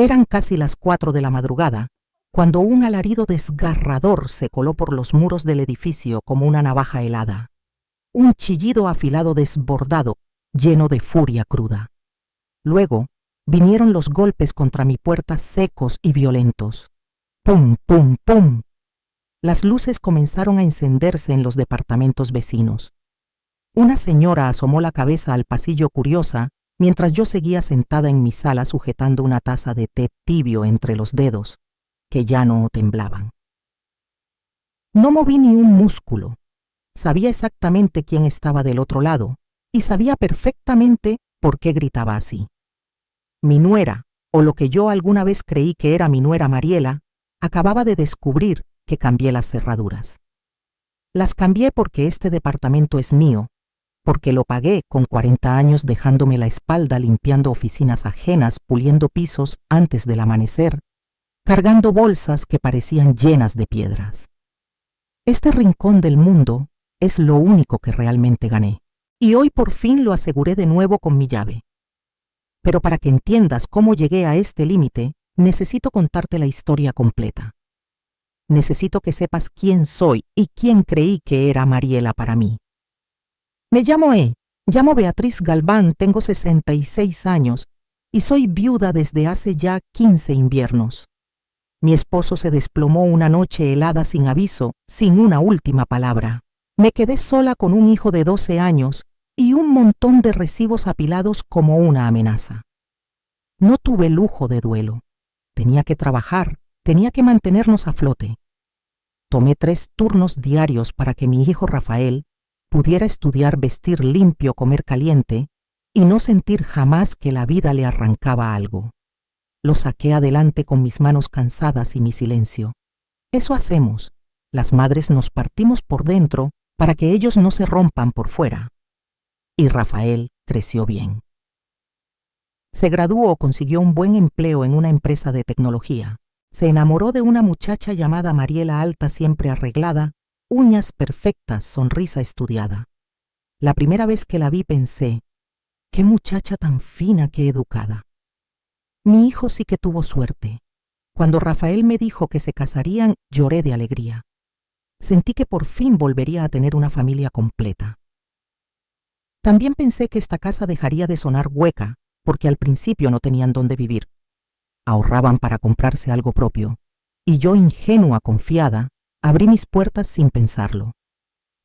Eran casi las 4 de la madrugada, cuando un alarido desgarrador se coló por los muros del edificio como una navaja helada. Un chillido afilado desbordado, lleno de furia cruda. Luego vinieron los golpes contra mi puerta secos y violentos. ¡Pum, pum, pum! Las luces comenzaron a encenderse en los departamentos vecinos. Una señora asomó la cabeza al pasillo curiosa mientras yo seguía sentada en mi sala sujetando una taza de té tibio entre los dedos, que ya no temblaban. No moví ni un músculo. Sabía exactamente quién estaba del otro lado y sabía perfectamente por qué gritaba así. Mi nuera, o lo que yo alguna vez creí que era mi nuera Mariela, acababa de descubrir que cambié las cerraduras. Las cambié porque este departamento es mío, porque lo pagué con 40 años dejándome la espalda limpiando oficinas ajenas, puliendo pisos antes del amanecer, cargando bolsas que parecían llenas de piedras. Este rincón del mundo es lo único que realmente gané, y hoy por fin lo aseguré de nuevo con mi llave. Pero para que entiendas cómo llegué a este límite, necesito contarte la historia completa. Necesito que sepas quién soy y quién creí que era Mariela para mí. Me llamo Beatriz Galván, tengo 66 años y soy viuda desde hace ya 15 inviernos. Mi esposo se desplomó una noche helada sin aviso, sin una última palabra. Me quedé sola con un hijo de 12 años y un montón de recibos apilados como una amenaza. No tuve lujo de duelo. Tenía que trabajar, tenía que mantenernos a flote. Tomé 3 turnos diarios para que mi hijo Rafael pudiera estudiar, vestir limpio, comer caliente y no sentir jamás que la vida le arrancaba algo. Lo saqué adelante con mis manos cansadas y mi silencio. Eso hacemos. Las madres nos partimos por dentro para que ellos no se rompan por fuera. Y Rafael creció bien. Se graduó, consiguió un buen empleo en una empresa de tecnología. Se enamoró de una muchacha llamada Mariela, alta, siempre arreglada, uñas perfectas, sonrisa estudiada. La primera vez que la vi pensé, qué muchacha tan fina, qué educada. Mi hijo sí que tuvo suerte. Cuando Rafael me dijo que se casarían, lloré de alegría. Sentí que por fin volvería a tener una familia completa. También pensé que esta casa dejaría de sonar hueca, porque al principio no tenían dónde vivir. Ahorraban para comprarse algo propio, y yo, ingenua, confiada, abrí mis puertas sin pensarlo.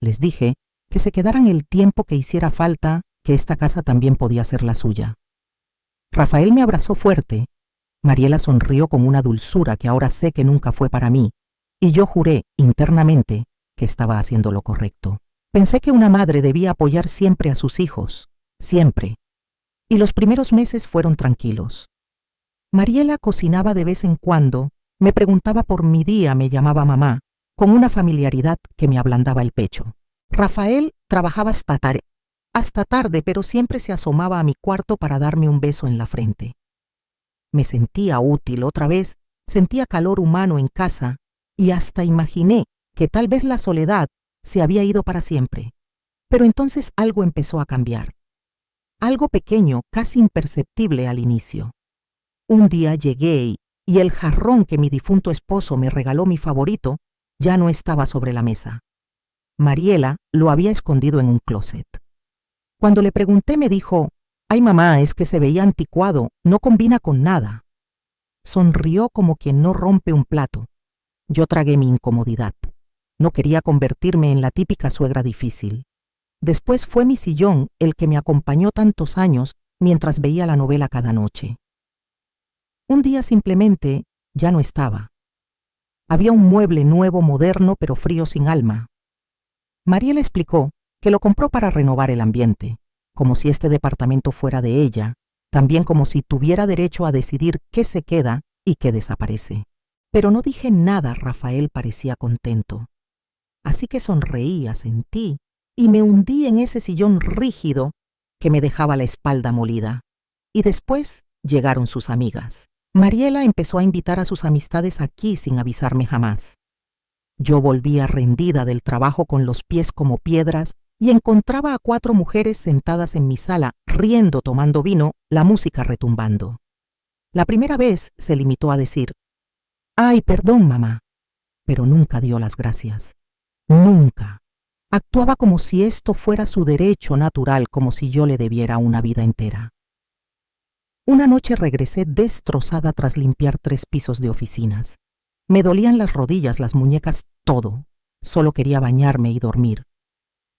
Les dije que se quedaran el tiempo que hiciera falta, que esta casa también podía ser la suya. Rafael me abrazó fuerte. Mariela sonrió con una dulzura que ahora sé que nunca fue para mí, y yo juré internamente que estaba haciendo lo correcto. Pensé que una madre debía apoyar siempre a sus hijos, siempre. Y los primeros meses fueron tranquilos. Mariela cocinaba de vez en cuando, me preguntaba por mi día, me llamaba mamá, con una familiaridad que me ablandaba el pecho. Rafael trabajaba hasta tarde, pero siempre se asomaba a mi cuarto para darme un beso en la frente. Me sentía útil otra vez, sentía calor humano en casa y hasta imaginé que tal vez la soledad se había ido para siempre. Pero entonces algo empezó a cambiar. Algo pequeño, casi imperceptible al inicio. Un día llegué y el jarrón que mi difunto esposo me regaló, mi favorito, ya no estaba sobre la mesa. Mariela lo había escondido en un closet. Cuando le pregunté me dijo, «Ay mamá, es que se veía anticuado, no combina con nada». Sonrió como quien no rompe un plato. Yo tragué mi incomodidad. No quería convertirme en la típica suegra difícil. Después fue mi sillón el que me acompañó tantos años mientras veía la novela cada noche. Un día simplemente ya no estaba. Había un mueble nuevo, moderno, pero frío, sin alma. Mariela explicó que lo compró para renovar el ambiente, como si este departamento fuera de ella, también como si tuviera derecho a decidir qué se queda y qué desaparece. Pero no dije nada. Rafael parecía contento. Así que sonreí, asentí y me hundí en ese sillón rígido que me dejaba la espalda molida. Y después llegaron sus amigas. Mariela empezó a invitar a sus amistades aquí sin avisarme jamás. Yo volvía rendida del trabajo con los pies como piedras y encontraba a 4 mujeres sentadas en mi sala, riendo, tomando vino, la música retumbando. La primera vez se limitó a decir, «Ay, perdón, mamá», pero nunca dio las gracias. Nunca. Actuaba como si esto fuera su derecho natural, como si yo le debiera una vida entera. Una noche regresé destrozada tras limpiar 3 pisos de oficinas. Me dolían las rodillas, las muñecas, todo. Solo quería bañarme y dormir.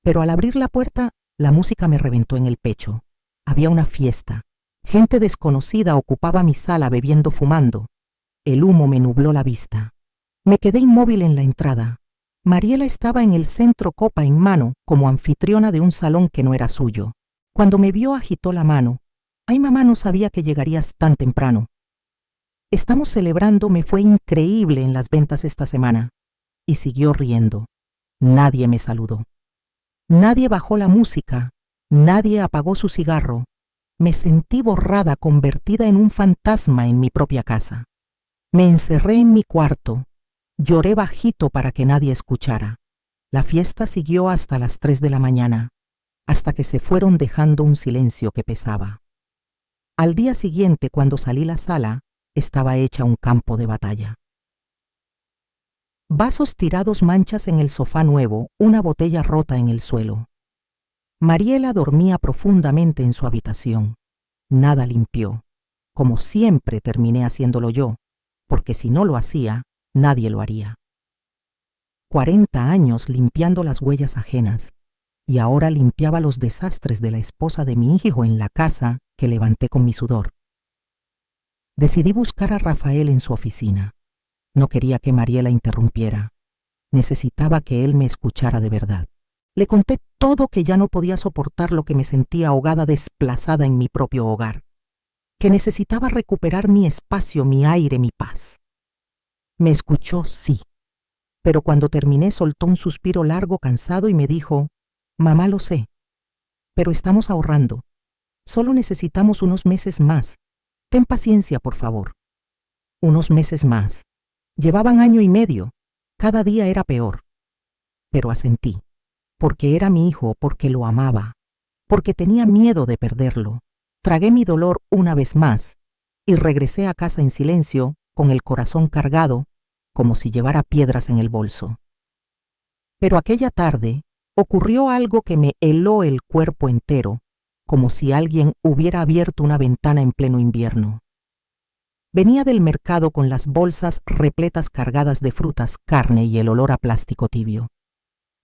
Pero al abrir la puerta, la música me reventó en el pecho. Había una fiesta. Gente desconocida ocupaba mi sala bebiendo, fumando. El humo me nubló la vista. Me quedé inmóvil en la entrada. Mariela estaba en el centro, copa en mano, como anfitriona de un salón que no era suyo. Cuando me vio, agitó la mano. «Ay, mamá, no sabía que llegarías tan temprano. Estamos celebrando, me fue increíble en las ventas esta semana». Y siguió riendo. Nadie me saludó. Nadie bajó la música. Nadie apagó su cigarro. Me sentí borrada, convertida en un fantasma en mi propia casa. Me encerré en mi cuarto. Lloré bajito para que nadie escuchara. La fiesta siguió hasta las 3 de la mañana, hasta que se fueron dejando un silencio que pesaba. Al día siguiente, cuando salí la sala, estaba hecha un campo de batalla. Vasos tirados, manchas en el sofá nuevo, una botella rota en el suelo. Mariela dormía profundamente en su habitación. Nada limpió. Como siempre terminé haciéndolo yo, porque si no lo hacía, nadie lo haría. 40 años limpiando las huellas ajenas, y ahora limpiaba los desastres de la esposa de mi hijo en la casa que levanté con mi sudor. Decidí buscar a Rafael en su oficina. No quería que Mariela interrumpiera. Necesitaba que él me escuchara de verdad. Le conté todo, que ya no podía soportar lo que me sentía ahogada, desplazada en mi propio hogar, que necesitaba recuperar mi espacio, mi aire, mi paz. Me escuchó, sí, pero cuando terminé soltó un suspiro largo, cansado, y me dijo, «Mamá, lo sé, pero estamos ahorrando. Solo necesitamos unos meses más. Ten paciencia, por favor». Unos meses más. Llevaban 1 año y medio. Cada día era peor. Pero asentí, porque era mi hijo, porque lo amaba, porque tenía miedo de perderlo. Tragué mi dolor una vez más y regresé a casa en silencio, con el corazón cargado, como si llevara piedras en el bolso. Pero aquella tarde ocurrió algo que me heló el cuerpo entero, como si alguien hubiera abierto una ventana en pleno invierno. Venía del mercado con las bolsas repletas, cargadas de frutas, carne y el olor a plástico tibio.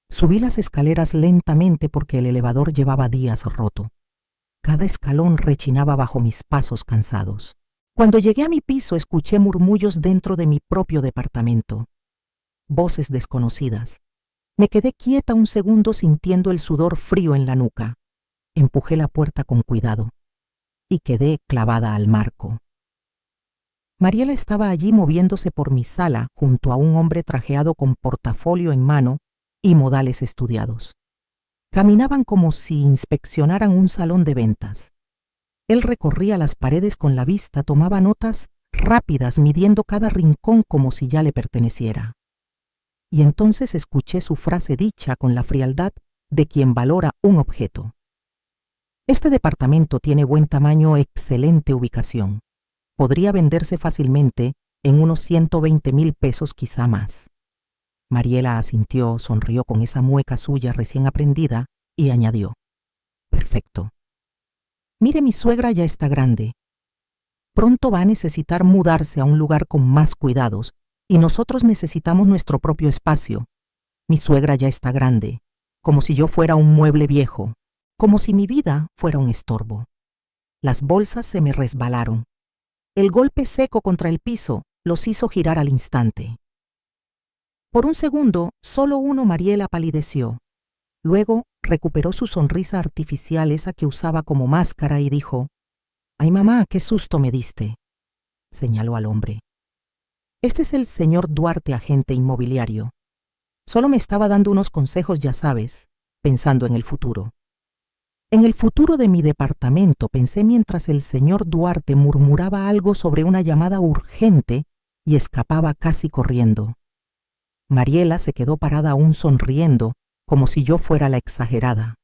Subí las escaleras lentamente porque el elevador llevaba días roto. Cada escalón rechinaba bajo mis pasos cansados. Cuando llegué a mi piso, escuché murmullos dentro de mi propio departamento. Voces desconocidas. Me quedé quieta un segundo, sintiendo el sudor frío en la nuca. Empujé la puerta con cuidado y quedé clavada al marco. Mariela estaba allí moviéndose por mi sala junto a un hombre trajeado con portafolio en mano y modales estudiados. Caminaban como si inspeccionaran un salón de ventas. Él recorría las paredes con la vista, tomaba notas rápidas, midiendo cada rincón como si ya le perteneciera. Y entonces escuché su frase dicha con la frialdad de quien valora un objeto. «Este departamento tiene buen tamaño, excelente ubicación. Podría venderse fácilmente en unos 120,000 pesos, quizá más». Mariela asintió, sonrió con esa mueca suya recién aprendida y añadió, «Perfecto. Mire, mi suegra ya está grande. Pronto va a necesitar mudarse a un lugar con más cuidados y nosotros necesitamos nuestro propio espacio. Mi suegra ya está grande, como si yo fuera un mueble viejo, como si mi vida fuera un estorbo». Las bolsas se me resbalaron. El golpe seco contra el piso los hizo girar al instante. Por un segundo, solo uno, Mariela palideció. Luego recuperó su sonrisa artificial, esa que usaba como máscara, y dijo, «Ay, mamá, qué susto me diste», señaló al hombre. «Este es el señor Duarte, agente inmobiliario. Solo me estaba dando unos consejos, ya sabes, pensando en el futuro». En el futuro de mi departamento pensé mientras el señor Duarte murmuraba algo sobre una llamada urgente y escapaba casi corriendo. Mariela se quedó parada aún sonriendo, como si yo fuera la exagerada.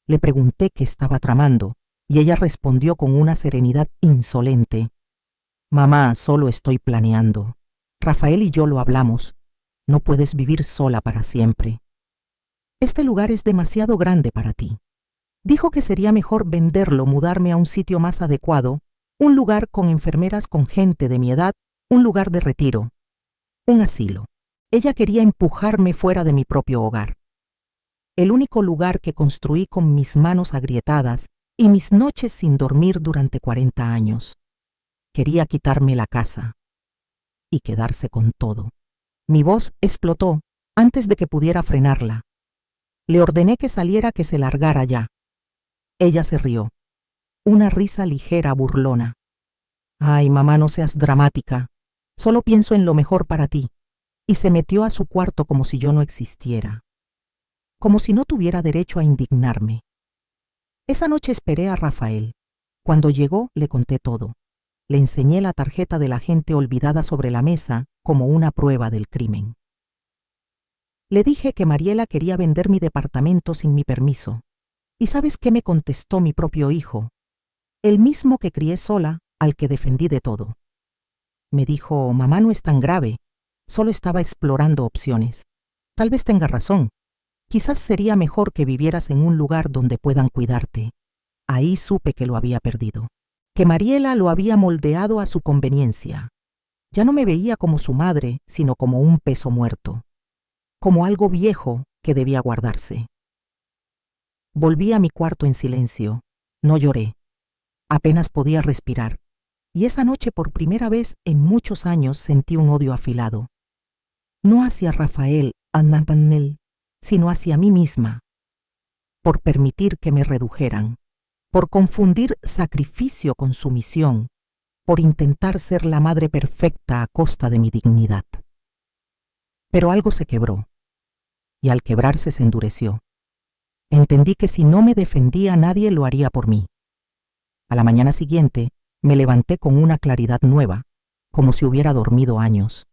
Le pregunté qué estaba tramando y ella respondió con una serenidad insolente, Mamá, solo estoy planeando. Rafael y yo lo hablamos. No puedes vivir sola para siempre. Este lugar es demasiado grande para ti. Dijo que sería mejor venderlo, mudarme a un sitio más adecuado, un lugar con enfermeras con gente de mi edad, un lugar de retiro, un asilo. Ella quería empujarme fuera de mi propio hogar. El único lugar que construí con mis manos agrietadas y mis noches sin dormir durante 40 años. Quería quitarme la casa y quedarse con todo. Mi voz explotó antes de que pudiera frenarla. Le ordené que saliera, que se largara ya. Ella se rió. Una risa ligera, burlona. Ay, mamá, no seas dramática. Solo pienso en lo mejor para ti. Y se metió a su cuarto como si yo no existiera. Como si no tuviera derecho a indignarme. Esa noche esperé a Rafael. Cuando llegó, le conté todo. Le enseñé la tarjeta de la gente olvidada sobre la mesa como una prueba del crimen. Le dije que Mariela quería vender mi departamento sin mi permiso. ¿Y sabes qué me contestó mi propio hijo? El mismo que crié sola, al que defendí de todo. Me dijo, mamá, no es tan grave. Solo estaba explorando opciones. Tal vez tenga razón. Quizás sería mejor que vivieras en un lugar donde puedan cuidarte. Ahí supe que lo había perdido. Que Mariela lo había moldeado a su conveniencia. Ya no me veía como su madre, sino como un peso muerto. Como algo viejo que debía guardarse. Volví a mi cuarto en silencio. No lloré. Apenas podía respirar. Y esa noche, por primera vez en muchos años, sentí un odio afilado. No hacia Rafael, a Nathaniel, sino hacia mí misma. Por permitir que me redujeran. Por confundir sacrificio con sumisión. Por intentar ser la madre perfecta a costa de mi dignidad. Pero algo se quebró. Y al quebrarse se endureció. Entendí que si no me defendía, nadie lo haría por mí. A la mañana siguiente, me levanté con una claridad nueva, como si hubiera dormido años.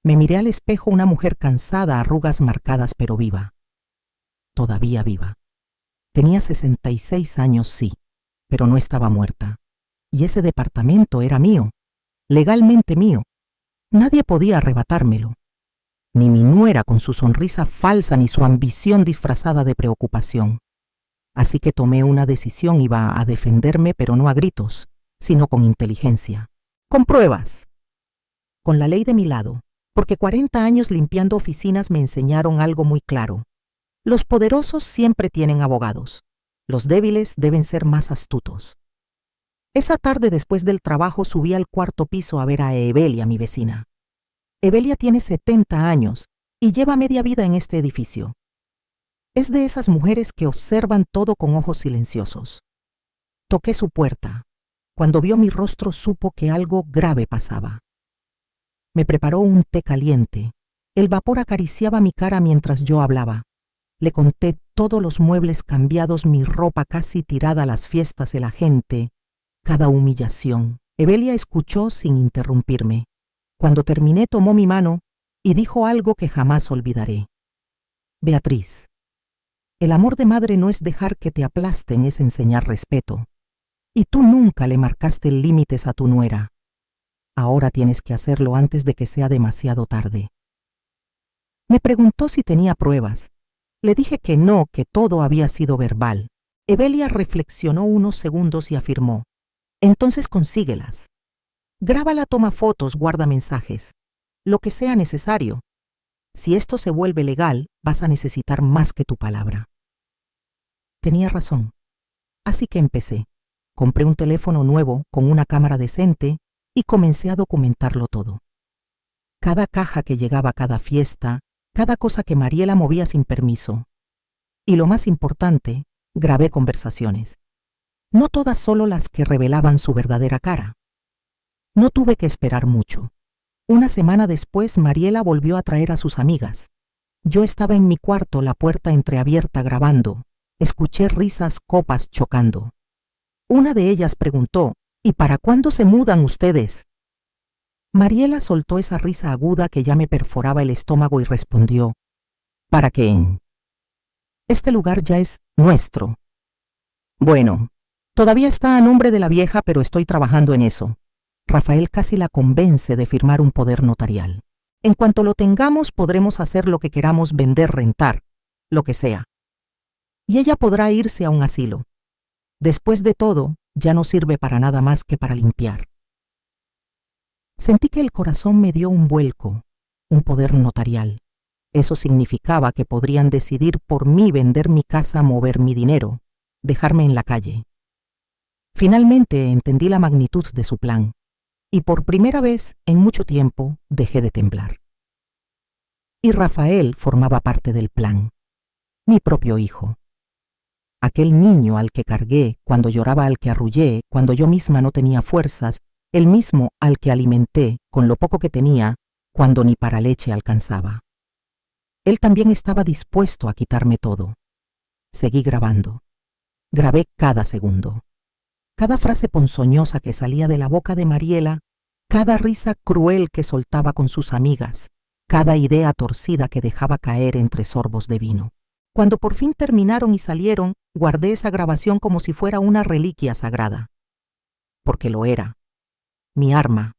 Me miré al espejo, una mujer cansada, arrugas marcadas pero viva. Todavía viva. Tenía 66 años, sí, pero no estaba muerta. Y ese departamento era mío, legalmente mío. Nadie podía arrebatármelo. Ni mi nuera con su sonrisa falsa, ni su ambición disfrazada de preocupación. Así que tomé una decisión, iba a defenderme, pero no a gritos, sino con inteligencia. Con pruebas. Con la ley de mi lado, porque 40 años limpiando oficinas me enseñaron algo muy claro. Los poderosos siempre tienen abogados. Los débiles deben ser más astutos. Esa tarde, después del trabajo, subí al cuarto piso a ver a Evelia, mi vecina. Evelia tiene 70 años y lleva media vida en este edificio. Es de esas mujeres que observan todo con ojos silenciosos. Toqué su puerta. Cuando vio mi rostro supo que algo grave pasaba. Me preparó un té caliente. El vapor acariciaba mi cara mientras yo hablaba. Le conté todos los muebles cambiados, mi ropa casi tirada a las fiestas de la gente, cada humillación. Evelia escuchó sin interrumpirme. Cuando terminé, tomó mi mano y dijo algo que jamás olvidaré. Beatriz, el amor de madre no es dejar que te aplasten, es enseñar respeto. Y tú nunca le marcaste límites a tu nuera. Ahora tienes que hacerlo antes de que sea demasiado tarde. Me preguntó si tenía pruebas. Le dije que no, que todo había sido verbal. Evelia reflexionó unos segundos y afirmó: entonces consíguelas. Grábala, toma fotos, guarda mensajes. Lo que sea necesario. Si esto se vuelve legal, vas a necesitar más que tu palabra. Tenía razón. Así que empecé. Compré un teléfono nuevo con una cámara decente y comencé a documentarlo todo. Cada caja que llegaba a cada fiesta, cada cosa que Mariela movía sin permiso. Y lo más importante, grabé conversaciones. No todas, solo las que revelaban su verdadera cara. No tuve que esperar mucho. Una semana después, Mariela volvió a traer a sus amigas. Yo estaba en mi cuarto, la puerta entreabierta, grabando. Escuché risas, copas chocando. Una de ellas preguntó: ¿y para cuándo se mudan ustedes? Mariela soltó esa risa aguda que ya me perforaba el estómago y respondió: ¿para qué? Este lugar ya es nuestro. Bueno, todavía está a nombre de la vieja, pero estoy trabajando en eso. Rafael casi la convence de firmar un poder notarial. En cuanto lo tengamos, podremos hacer lo que queramos, vender, rentar, lo que sea. Y ella podrá irse a un asilo. Después de todo, ya no sirve para nada más que para limpiar. Sentí que el corazón me dio un vuelco, un poder notarial. Eso significaba que podrían decidir por mí vender mi casa, mover mi dinero, dejarme en la calle. Finalmente entendí la magnitud de su plan, y por primera vez en mucho tiempo dejé de temblar. Y Rafael formaba parte del plan, mi propio hijo. Aquel niño al que cargué, cuando lloraba al que arrullé, cuando yo misma no tenía fuerzas, el mismo al que alimenté con lo poco que tenía, cuando ni para leche alcanzaba. Él también estaba dispuesto a quitarme todo. Seguí grabando. Grabé cada segundo. Cada frase ponzoñosa que salía de la boca de Mariela, cada risa cruel que soltaba con sus amigas, cada idea torcida que dejaba caer entre sorbos de vino. Cuando por fin terminaron y salieron, guardé esa grabación como si fuera una reliquia sagrada. Porque lo era. Mi arma.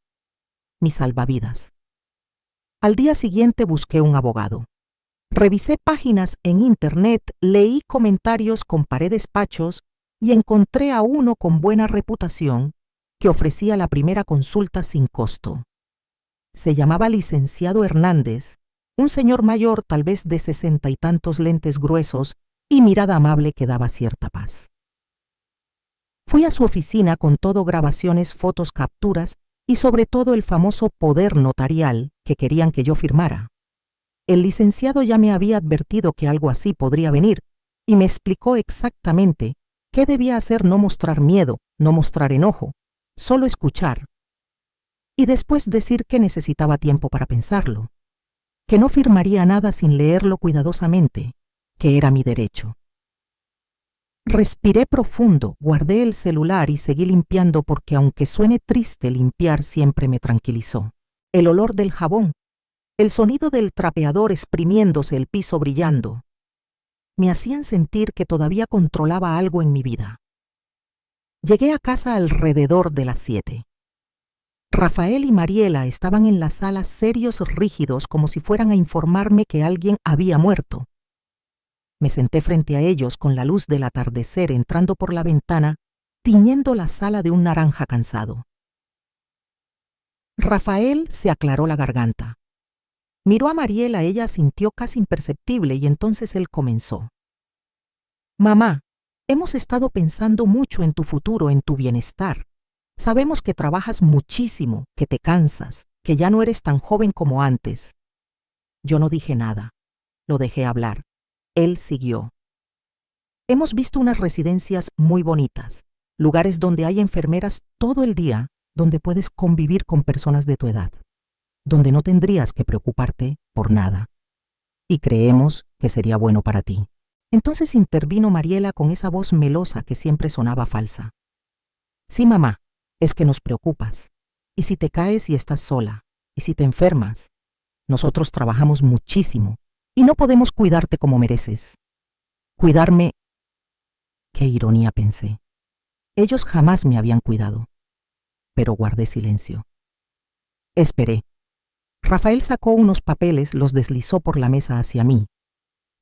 Mi salvavidas. Al día siguiente busqué un abogado. Revisé páginas en internet, leí comentarios, comparé despachos y encontré a uno con buena reputación que ofrecía la primera consulta sin costo. Se llamaba licenciado Hernández, un señor mayor, tal vez de 60 y tantos, lentes gruesos y mirada amable que daba cierta paz. Fui a su oficina con todo grabaciones, fotos, capturas y sobre todo el famoso poder notarial que querían que yo firmara. El licenciado ya me había advertido que algo así podría venir y me explicó exactamente qué debía hacer: no mostrar miedo, no mostrar enojo, solo escuchar. Y después decir que necesitaba tiempo para pensarlo, que no firmaría nada sin leerlo cuidadosamente, que era mi derecho. Respiré profundo, guardé el celular y seguí limpiando porque aunque suene triste, limpiar siempre me tranquilizó. El olor del jabón, el sonido del trapeador exprimiéndose, el piso brillando, me hacían sentir que todavía controlaba algo en mi vida. Llegué a casa alrededor de las 7. Rafael y Mariela estaban en la sala serios, rígidos, como si fueran a informarme que alguien había muerto. Me senté frente a ellos con la luz del atardecer entrando por la ventana, tiñendo la sala de un naranja cansado. Rafael se aclaró la garganta. Miró a Mariela, ella sintió casi imperceptible y entonces él comenzó. Mamá, hemos estado pensando mucho en tu futuro, en tu bienestar. Sabemos que trabajas muchísimo, que te cansas, que ya no eres tan joven como antes. Yo no dije nada, lo dejé hablar. Él siguió. Hemos visto unas residencias muy bonitas, lugares donde hay enfermeras todo el día, donde puedes convivir con personas de tu edad, donde no tendrías que preocuparte por nada. Y creemos que sería bueno para ti. Entonces intervino Mariela con esa voz melosa que siempre sonaba falsa. Sí, mamá, es que nos preocupas. Y si te caes y estás sola, y si te enfermas, nosotros trabajamos muchísimo y no podemos cuidarte como mereces. Cuidarme... Qué ironía, pensé. Ellos jamás me habían cuidado. Pero guardé silencio. Esperé. Rafael sacó unos papeles, los deslizó por la mesa hacia mí.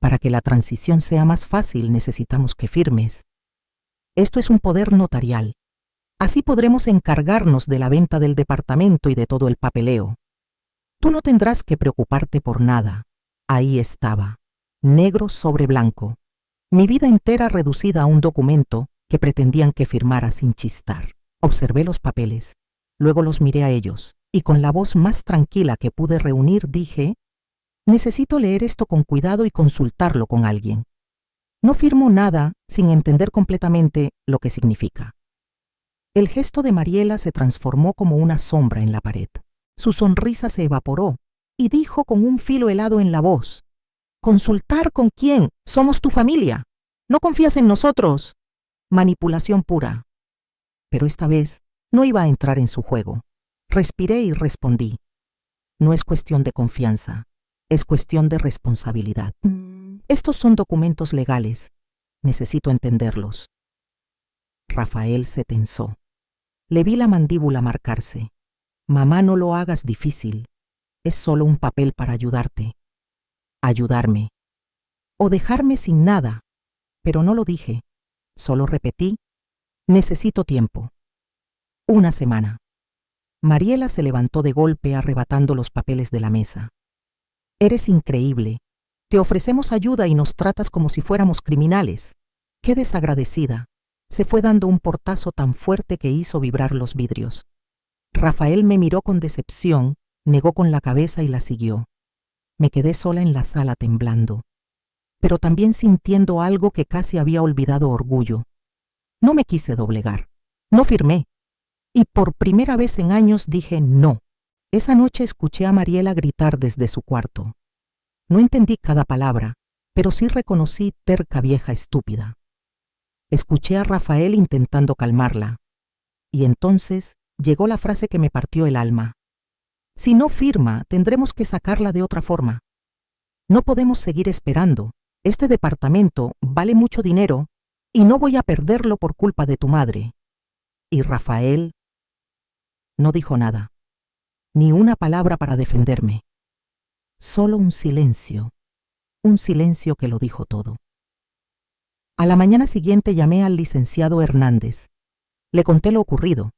Para que la transición sea más fácil, necesitamos que firmes. Esto es un poder notarial. Así podremos encargarnos de la venta del departamento y de todo el papeleo. Tú no tendrás que preocuparte por nada. Ahí estaba, negro sobre blanco, mi vida entera reducida a un documento que pretendían que firmara sin chistar. Observé los papeles, luego los miré a ellos, y con la voz más tranquila que pude reunir dije: necesito leer esto con cuidado y consultarlo con alguien. No firmo nada sin entender completamente lo que significa. El gesto de Mariela se transformó como una sombra en la pared. Su sonrisa se evaporó y dijo con un filo helado en la voz: ¿consultar con quién? Somos tu familia. ¿No confías en nosotros? Manipulación pura. Pero esta vez no iba a entrar en su juego. Respiré y respondí: no es cuestión de confianza, es cuestión de responsabilidad. Estos son documentos legales. Necesito entenderlos. Rafael se tensó. Le vi la mandíbula marcarse. Mamá, no lo hagas difícil. Es solo un papel para ayudarte. Ayudarme. O dejarme sin nada. Pero no lo dije. Solo repetí: necesito tiempo. 1 semana. Mariela se levantó de golpe arrebatando los papeles de la mesa. Eres increíble. Te ofrecemos ayuda y nos tratas como si fuéramos criminales. Qué desagradecida. Se fue dando un portazo tan fuerte que hizo vibrar los vidrios. Rafael me miró con decepción, negó con la cabeza y la siguió. Me quedé sola en la sala temblando, pero también sintiendo algo que casi había olvidado: orgullo. No me quise doblegar. No firmé. Y por primera vez en años dije no. Esa noche escuché a Mariela gritar desde su cuarto. No entendí cada palabra, pero sí reconocí: terca vieja estúpida. Escuché a Rafael intentando calmarla. Y entonces llegó la frase que me partió el alma. Si no firma, tendremos que sacarla de otra forma. No podemos seguir esperando. Este departamento vale mucho dinero y no voy a perderlo por culpa de tu madre. Y Rafael no dijo nada, ni una palabra para defenderme. Solo un silencio que lo dijo todo. A la mañana siguiente llamé al licenciado Hernández. Le conté lo ocurrido.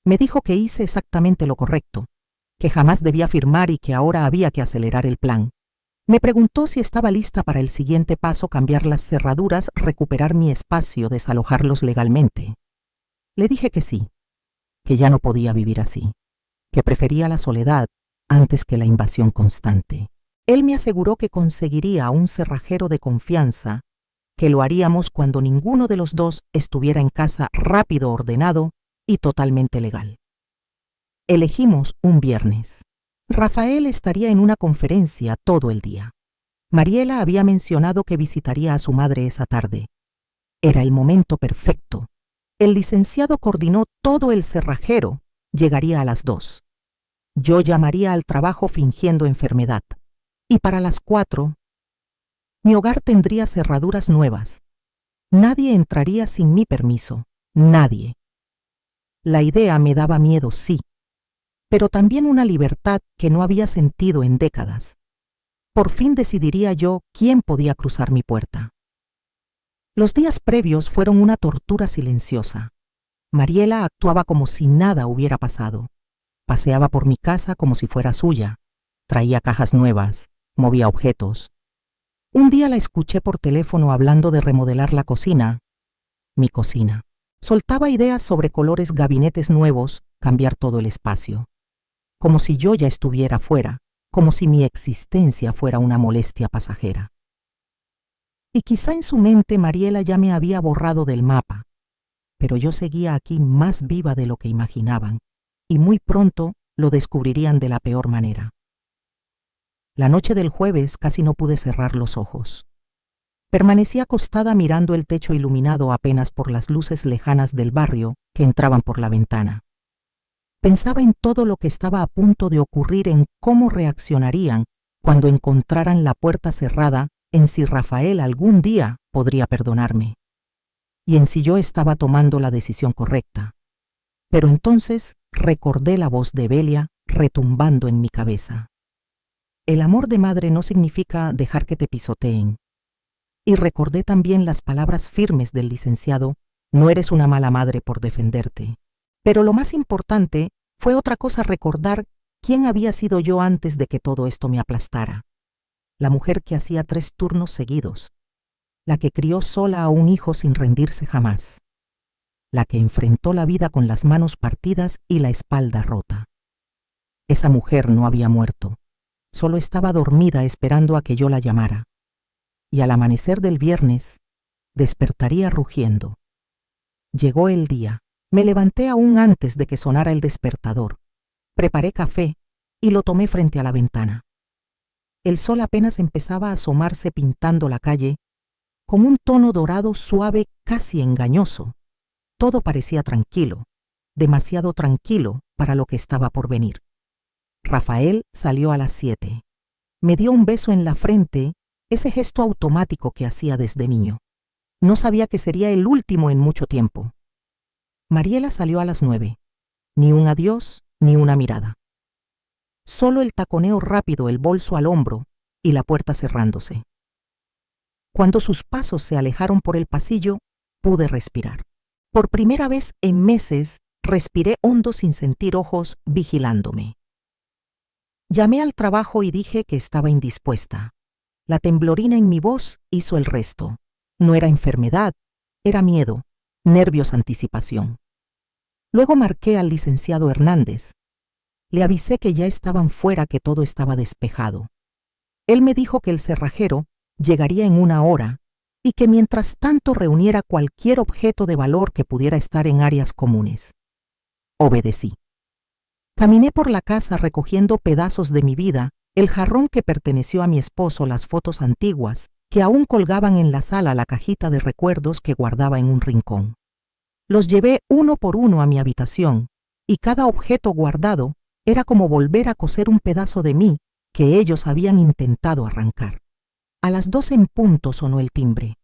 Me dijo que hice exactamente lo correcto, que jamás debía firmar y que ahora había que acelerar el plan. Me preguntó si estaba lista para el siguiente paso: cambiar las cerraduras, recuperar mi espacio, desalojarlos legalmente. Le dije que sí, que ya no podía vivir así, que prefería la soledad antes que la invasión constante. Él me aseguró que conseguiría un cerrajero de confianza, que lo haríamos cuando ninguno de los dos estuviera en casa, rápido, ordenado y totalmente legal. Elegimos un viernes. Rafael estaría en una conferencia todo el día. Mariela había mencionado que visitaría a su madre esa tarde. Era el momento perfecto. El licenciado coordinó todo: el cerrajero llegaría a las 2. Yo llamaría al trabajo fingiendo enfermedad. Y para las 4, mi hogar tendría cerraduras nuevas. Nadie entraría sin mi permiso. Nadie. La idea me daba miedo, sí, pero también una libertad que no había sentido en décadas. Por fin decidiría yo quién podía cruzar mi puerta. Los días previos fueron una tortura silenciosa. Mariela actuaba como si nada hubiera pasado. Paseaba por mi casa como si fuera suya. Traía cajas nuevas, movía objetos. Un día la escuché por teléfono hablando de remodelar la cocina. Mi cocina. Soltaba ideas sobre colores, gabinetes nuevos, cambiar todo el espacio. Como si yo ya estuviera fuera, como si mi existencia fuera una molestia pasajera. Y quizá en su mente Mariela ya me había borrado del mapa, pero yo seguía aquí más viva de lo que imaginaban, y muy pronto lo descubrirían de la peor manera. La noche del jueves casi no pude cerrar los ojos. Permanecí acostada mirando el techo iluminado apenas por las luces lejanas del barrio que entraban por la ventana. Pensaba en todo lo que estaba a punto de ocurrir, en cómo reaccionarían cuando encontraran la puerta cerrada, en si Rafael algún día podría perdonarme, y en si yo estaba tomando la decisión correcta. Pero entonces recordé la voz de Belia retumbando en mi cabeza. El amor de madre no significa dejar que te pisoteen. Y recordé también las palabras firmes del licenciado: no eres una mala madre por defenderte. Pero lo más importante fue otra cosa: recordar quién había sido yo antes de que todo esto me aplastara. La mujer que hacía 3 turnos seguidos, la que crió sola a un hijo sin rendirse jamás, la que enfrentó la vida con las manos partidas y la espalda rota. Esa mujer no había muerto, solo estaba dormida esperando a que yo la llamara. Y al amanecer del viernes, despertaría rugiendo. Llegó el día. Me levanté aún antes de que sonara el despertador. Preparé café y lo tomé frente a la ventana. El sol apenas empezaba a asomarse pintando la calle con un tono dorado suave, casi engañoso. Todo parecía tranquilo, demasiado tranquilo para lo que estaba por venir. Rafael salió a las 7. Me dio un beso en la frente, ese gesto automático que hacía desde niño. No sabía que sería el último en mucho tiempo. Mariela salió a las 9. Ni un adiós, ni una mirada. Solo el taconeo rápido, el bolso al hombro y la puerta cerrándose. Cuando sus pasos se alejaron por el pasillo, pude respirar. Por primera vez en meses, respiré hondo sin sentir ojos vigilándome. Llamé al trabajo y dije que estaba indispuesta. La temblorina en mi voz hizo el resto. No era enfermedad, era miedo, nervios, anticipación. Luego marqué al licenciado Hernández. Le avisé que ya estaban fuera, que todo estaba despejado. Él me dijo que el cerrajero llegaría en 1 hora y que mientras tanto reuniera cualquier objeto de valor que pudiera estar en áreas comunes. Obedecí. Caminé por la casa recogiendo pedazos de mi vida, el jarrón que perteneció a mi esposo, las fotos antiguas que aún colgaban en la sala, la cajita de recuerdos que guardaba en un rincón. Los llevé uno por uno a mi habitación y cada objeto guardado era como volver a coser un pedazo de mí que ellos habían intentado arrancar. A las 2 en punto sonó el timbre.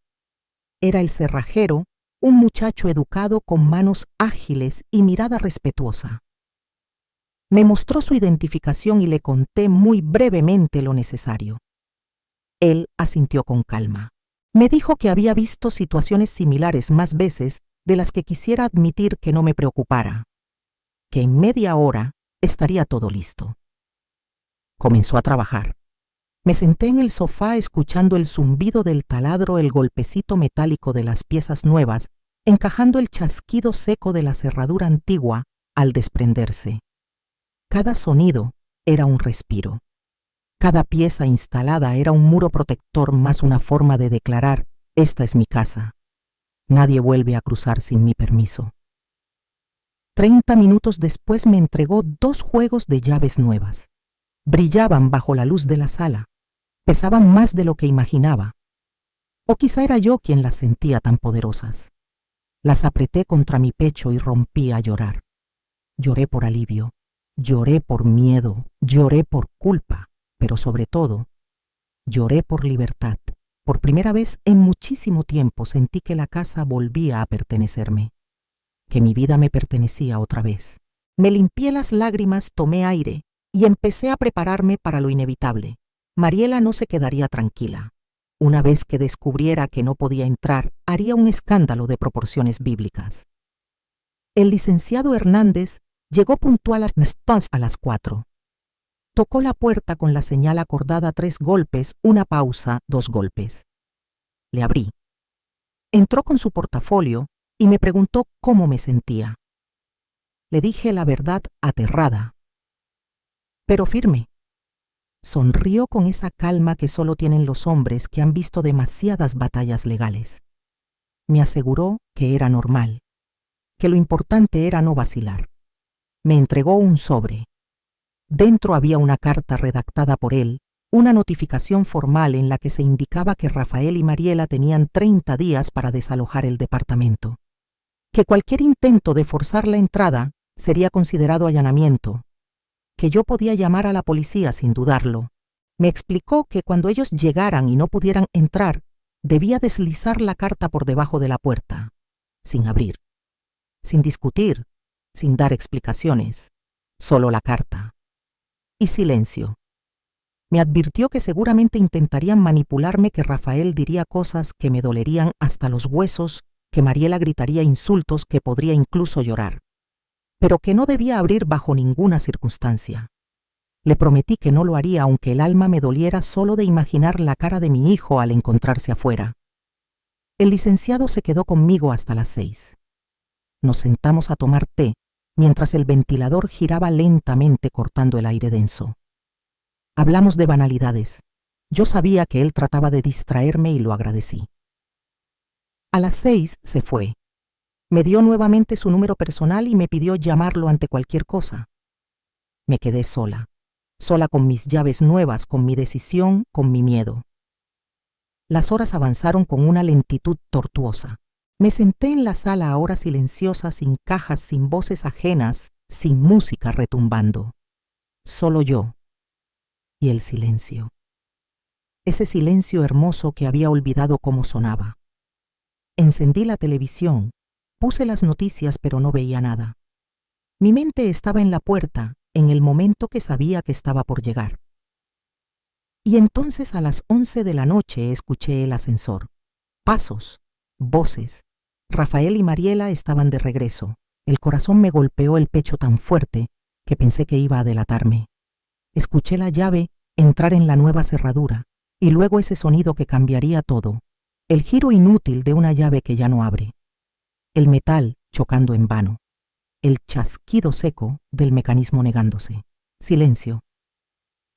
Era el cerrajero, un muchacho educado con manos ágiles y mirada respetuosa. Me mostró su identificación y le conté muy brevemente lo necesario. Él asintió con calma. Me dijo que había visto situaciones similares más veces de las que quisiera admitir que no me preocupara, que en media hora estaría todo listo. Comenzó a trabajar. Me senté en el sofá escuchando el zumbido del taladro, el golpecito metálico de las piezas nuevas, encajando el chasquido seco de la cerradura antigua al desprenderse. Cada sonido era un respiro. Cada pieza instalada era un muro protector, más una forma de declarar: esta es mi casa. Nadie vuelve a cruzar sin mi permiso. 30 minutos después me entregó 2 juegos de llaves nuevas. Brillaban bajo la luz de la sala. Pesaban más de lo que imaginaba. O quizá era yo quien las sentía tan poderosas. Las apreté contra mi pecho y rompí a llorar. Lloré por alivio, lloré por miedo, lloré por culpa, pero sobre todo, lloré por libertad. Por primera vez en muchísimo tiempo sentí que la casa volvía a pertenecerme, que mi vida me pertenecía otra vez. Me limpié las lágrimas, tomé aire y empecé a prepararme para lo inevitable. Mariela no se quedaría tranquila. Una vez que descubriera que no podía entrar, haría un escándalo de proporciones bíblicas. El licenciado Hernández llegó puntual a las 4. Tocó la puerta con la señal acordada: 3 golpes, una pausa, 2 golpes. Le abrí. Entró con su portafolio y me preguntó cómo me sentía. Le dije la verdad, aterrada, pero firme. Sonrió con esa calma que solo tienen los hombres que han visto demasiadas batallas legales. Me aseguró que era normal, que lo importante era no vacilar. Me entregó un sobre. Dentro había una carta redactada por él, una notificación formal en la que se indicaba que Rafael y Mariela tenían 30 días para desalojar el departamento, que cualquier intento de forzar la entrada sería considerado allanamiento, que yo podía llamar a la policía sin dudarlo. Me explicó que cuando ellos llegaran y no pudieran entrar, debía deslizar la carta por debajo de la puerta, sin abrir, sin discutir, sin dar explicaciones, solo la carta. Y silencio. Me advirtió que seguramente intentarían manipularme, que Rafael diría cosas que me dolerían hasta los huesos, que Mariela gritaría insultos, que podría incluso llorar, pero que no debía abrir bajo ninguna circunstancia. Le prometí que no lo haría, aunque el alma me doliera solo de imaginar la cara de mi hijo al encontrarse afuera. El licenciado se quedó conmigo hasta las 6. Nos sentamos a tomar té, mientras el ventilador giraba lentamente cortando el aire denso. Hablamos de banalidades. Yo sabía que él trataba de distraerme y lo agradecí. A las 6 se fue. Me dio nuevamente su número personal y me pidió llamarlo ante cualquier cosa. Me quedé sola con mis llaves nuevas, con mi decisión, con mi miedo. Las horas avanzaron con una lentitud tortuosa. Me senté en la sala, ahora silenciosa, sin cajas, sin voces ajenas, sin música retumbando. Solo yo y el silencio. Ese silencio hermoso que había olvidado cómo sonaba. Encendí la televisión, puse las noticias, pero no veía nada. Mi mente estaba en la puerta en el momento que sabía que estaba por llegar. Y entonces a las 11 de la noche escuché el ascensor. Pasos, voces. Rafael y Mariela estaban de regreso. El corazón me golpeó el pecho tan fuerte que pensé que iba a delatarme. Escuché la llave entrar en la nueva cerradura y luego ese sonido que cambiaría todo. El giro inútil de una llave que ya no abre. El metal chocando en vano. El chasquido seco del mecanismo negándose. Silencio.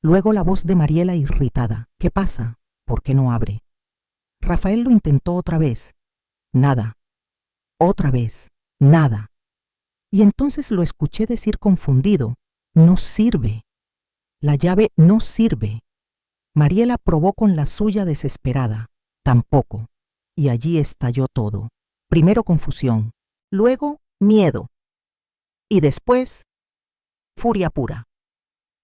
Luego la voz de Mariela irritada. ¿Qué pasa? ¿Por qué no abre? Rafael lo intentó otra vez. Nada. Otra vez. Nada. Y entonces lo escuché decir confundido. No sirve. La llave no sirve. Mariela probó con la suya desesperada. Tampoco. Y allí estalló todo. Primero confusión. Luego miedo. Y después furia pura.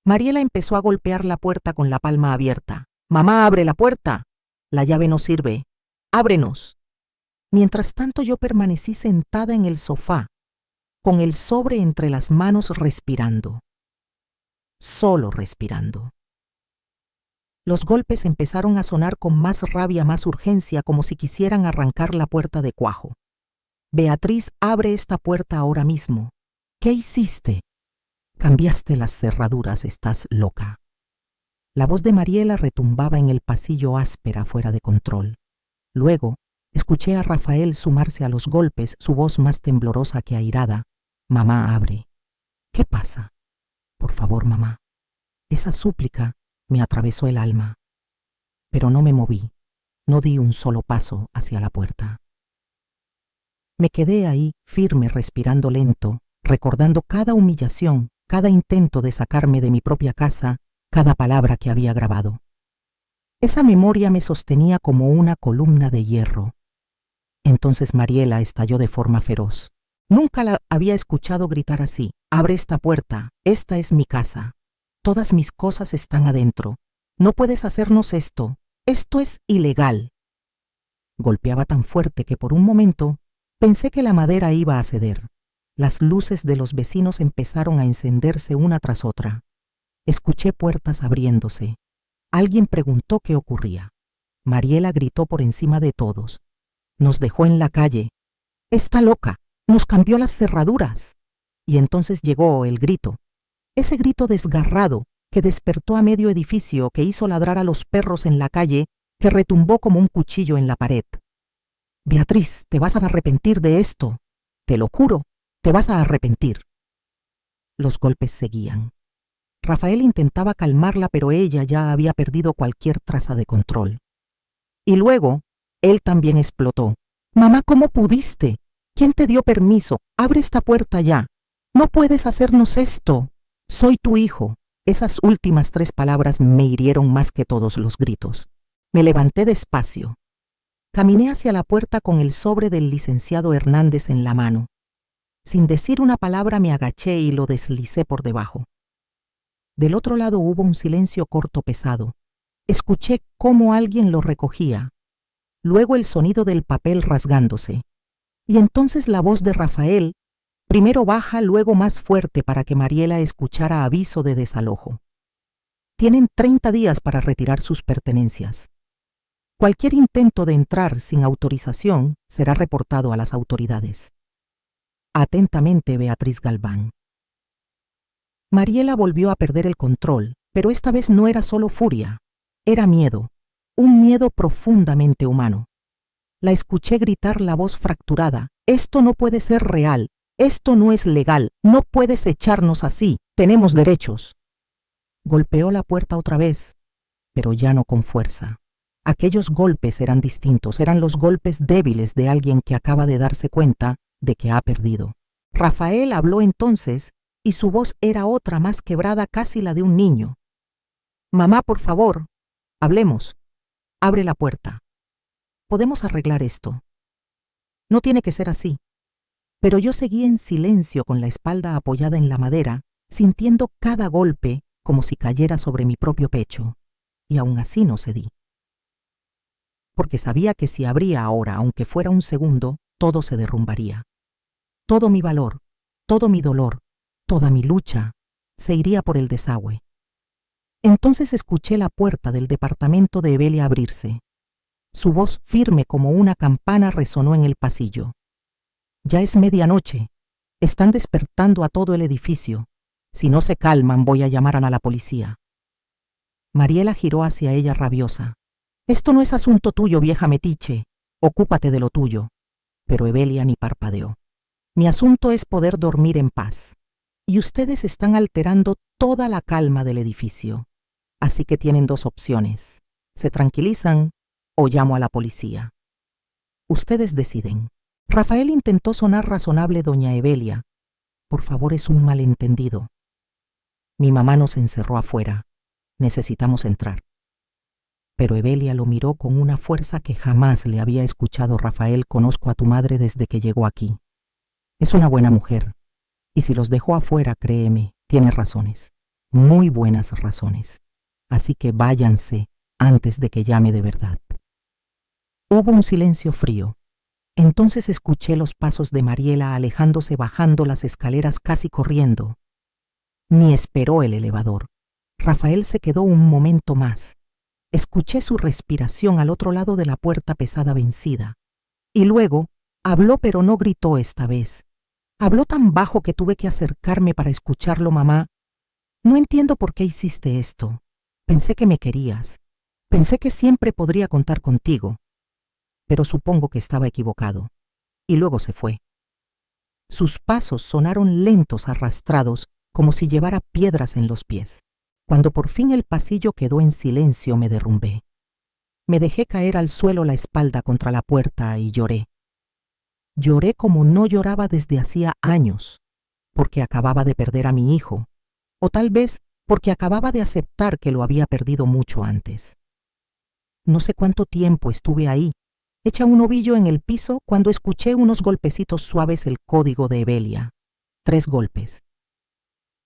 Mariela empezó a golpear la puerta con la palma abierta. «Mamá, abre la puerta. La llave no sirve. Ábrenos». Mientras tanto yo permanecí sentada en el sofá, con el sobre entre las manos respirando. Solo respirando. Los golpes empezaron a sonar con más rabia, más urgencia, como si quisieran arrancar la puerta de cuajo. «Beatriz, abre esta puerta ahora mismo». «¿Qué hiciste?» «Cambiaste las cerraduras, estás loca». La voz de Mariela retumbaba en el pasillo áspera, fuera de control. Luego, escuché a Rafael sumarse a los golpes, su voz más temblorosa que airada. «Mamá, abre». «¿Qué pasa?» «Por favor, mamá». Esa súplica me atravesó el alma. Pero no me moví, no di un solo paso hacia la puerta. Me quedé ahí, firme, respirando lento, recordando cada humillación, cada intento de sacarme de mi propia casa, cada palabra que había grabado. Esa memoria me sostenía como una columna de hierro. Entonces Mariela estalló de forma feroz. Nunca la había escuchado gritar así. «Abre esta puerta, esta es mi casa. Todas mis cosas están adentro. No puedes hacernos esto. Esto es ilegal». Golpeaba tan fuerte que por un momento pensé que la madera iba a ceder. Las luces de los vecinos empezaron a encenderse una tras otra. Escuché puertas abriéndose. Alguien preguntó qué ocurría. Mariela gritó por encima de todos. Nos dejó en la calle. «Está loca. Nos cambió las cerraduras». Y entonces llegó el grito. Ese grito desgarrado que despertó a medio edificio, que hizo ladrar a los perros en la calle, que retumbó como un cuchillo en la pared. «Beatriz, te vas a arrepentir de esto. Te lo juro, te vas a arrepentir». Los golpes seguían. Rafael intentaba calmarla, pero ella ya había perdido cualquier traza de control. Y luego, él también explotó. «Mamá, ¿cómo pudiste? ¿Quién te dio permiso? Abre esta puerta ya. No puedes hacernos esto. Soy tu hijo». Esas últimas 3 palabras me hirieron más que todos los gritos. Me levanté despacio. Caminé hacia la puerta con el sobre del licenciado Hernández en la mano. Sin decir una palabra me agaché y lo deslicé por debajo. Del otro lado hubo un silencio corto pesado. Escuché cómo alguien lo recogía. Luego el sonido del papel rasgándose. Y entonces la voz de Rafael, primero baja, luego más fuerte para que Mariela escuchara aviso de desalojo. Tienen 30 días para retirar sus pertenencias. Cualquier intento de entrar sin autorización será reportado a las autoridades. Atentamente, Beatriz Galván. Mariela volvió a perder el control, pero esta vez no era solo furia, era miedo, un miedo profundamente humano. La escuché gritar la voz fracturada: «Esto no puede ser real, esto no es legal, no puedes echarnos así, tenemos derechos». Golpeó la puerta otra vez, pero ya no con fuerza. Aquellos golpes eran distintos, eran los golpes débiles de alguien que acaba de darse cuenta de que ha perdido. Rafael habló entonces, y su voz era otra, más quebrada, casi la de un niño. «Mamá, por favor, hablemos. Abre la puerta. Podemos arreglar esto. No tiene que ser así». Pero yo seguí en silencio con la espalda apoyada en la madera, sintiendo cada golpe como si cayera sobre mi propio pecho, y aún así no cedí. Porque sabía que si abría ahora, aunque fuera un segundo, todo se derrumbaría. Todo mi valor, todo mi dolor, toda mi lucha, se iría por el desagüe. Entonces escuché la puerta del departamento de Evelia abrirse. Su voz firme como una campana resonó en el pasillo. Ya es medianoche. Están despertando a todo el edificio. Si no se calman, voy a llamar a la policía. Mariela giró hacia ella rabiosa. Esto no es asunto tuyo, vieja metiche. Ocúpate de lo tuyo. Pero Evelia ni parpadeó. Mi asunto es poder dormir en paz. Y ustedes están alterando toda la calma del edificio. Así que tienen dos opciones. Se tranquilizan o llamo a la policía. Ustedes deciden. Rafael intentó sonar razonable, doña Evelia. Por favor, es un malentendido. Mi mamá nos encerró afuera. Necesitamos entrar. Pero Evelia lo miró con una fuerza que jamás le había escuchado. Rafael, conozco a tu madre desde que llegó aquí. Es una buena mujer. Y si los dejó afuera, créeme, tiene razones. Muy buenas razones. Así que váyanse antes de que llame de verdad. Hubo un silencio frío. Entonces escuché los pasos de Mariela alejándose bajando las escaleras casi corriendo. Ni esperó el elevador. Rafael se quedó un momento más. Escuché su respiración al otro lado de la puerta pesada vencida. Y luego habló, pero no gritó esta vez. Habló tan bajo que tuve que acercarme para escucharlo. Mamá, no entiendo por qué hiciste esto. Pensé que me querías. Pensé que siempre podría contar contigo. Pero supongo que estaba equivocado. Y luego se fue. Sus pasos sonaron lentos, arrastrados, como si llevara piedras en los pies. Cuando por fin el pasillo quedó en silencio, me derrumbé. Me dejé caer al suelo, la espalda contra la puerta, y lloré. Lloré como no lloraba desde hacía años, porque acababa de perder a mi hijo, o tal vez porque acababa de aceptar que lo había perdido mucho antes. No sé cuánto tiempo estuve ahí, hecha un ovillo en el piso, cuando escuché unos golpecitos suaves, el código de Evelia. 3 golpes.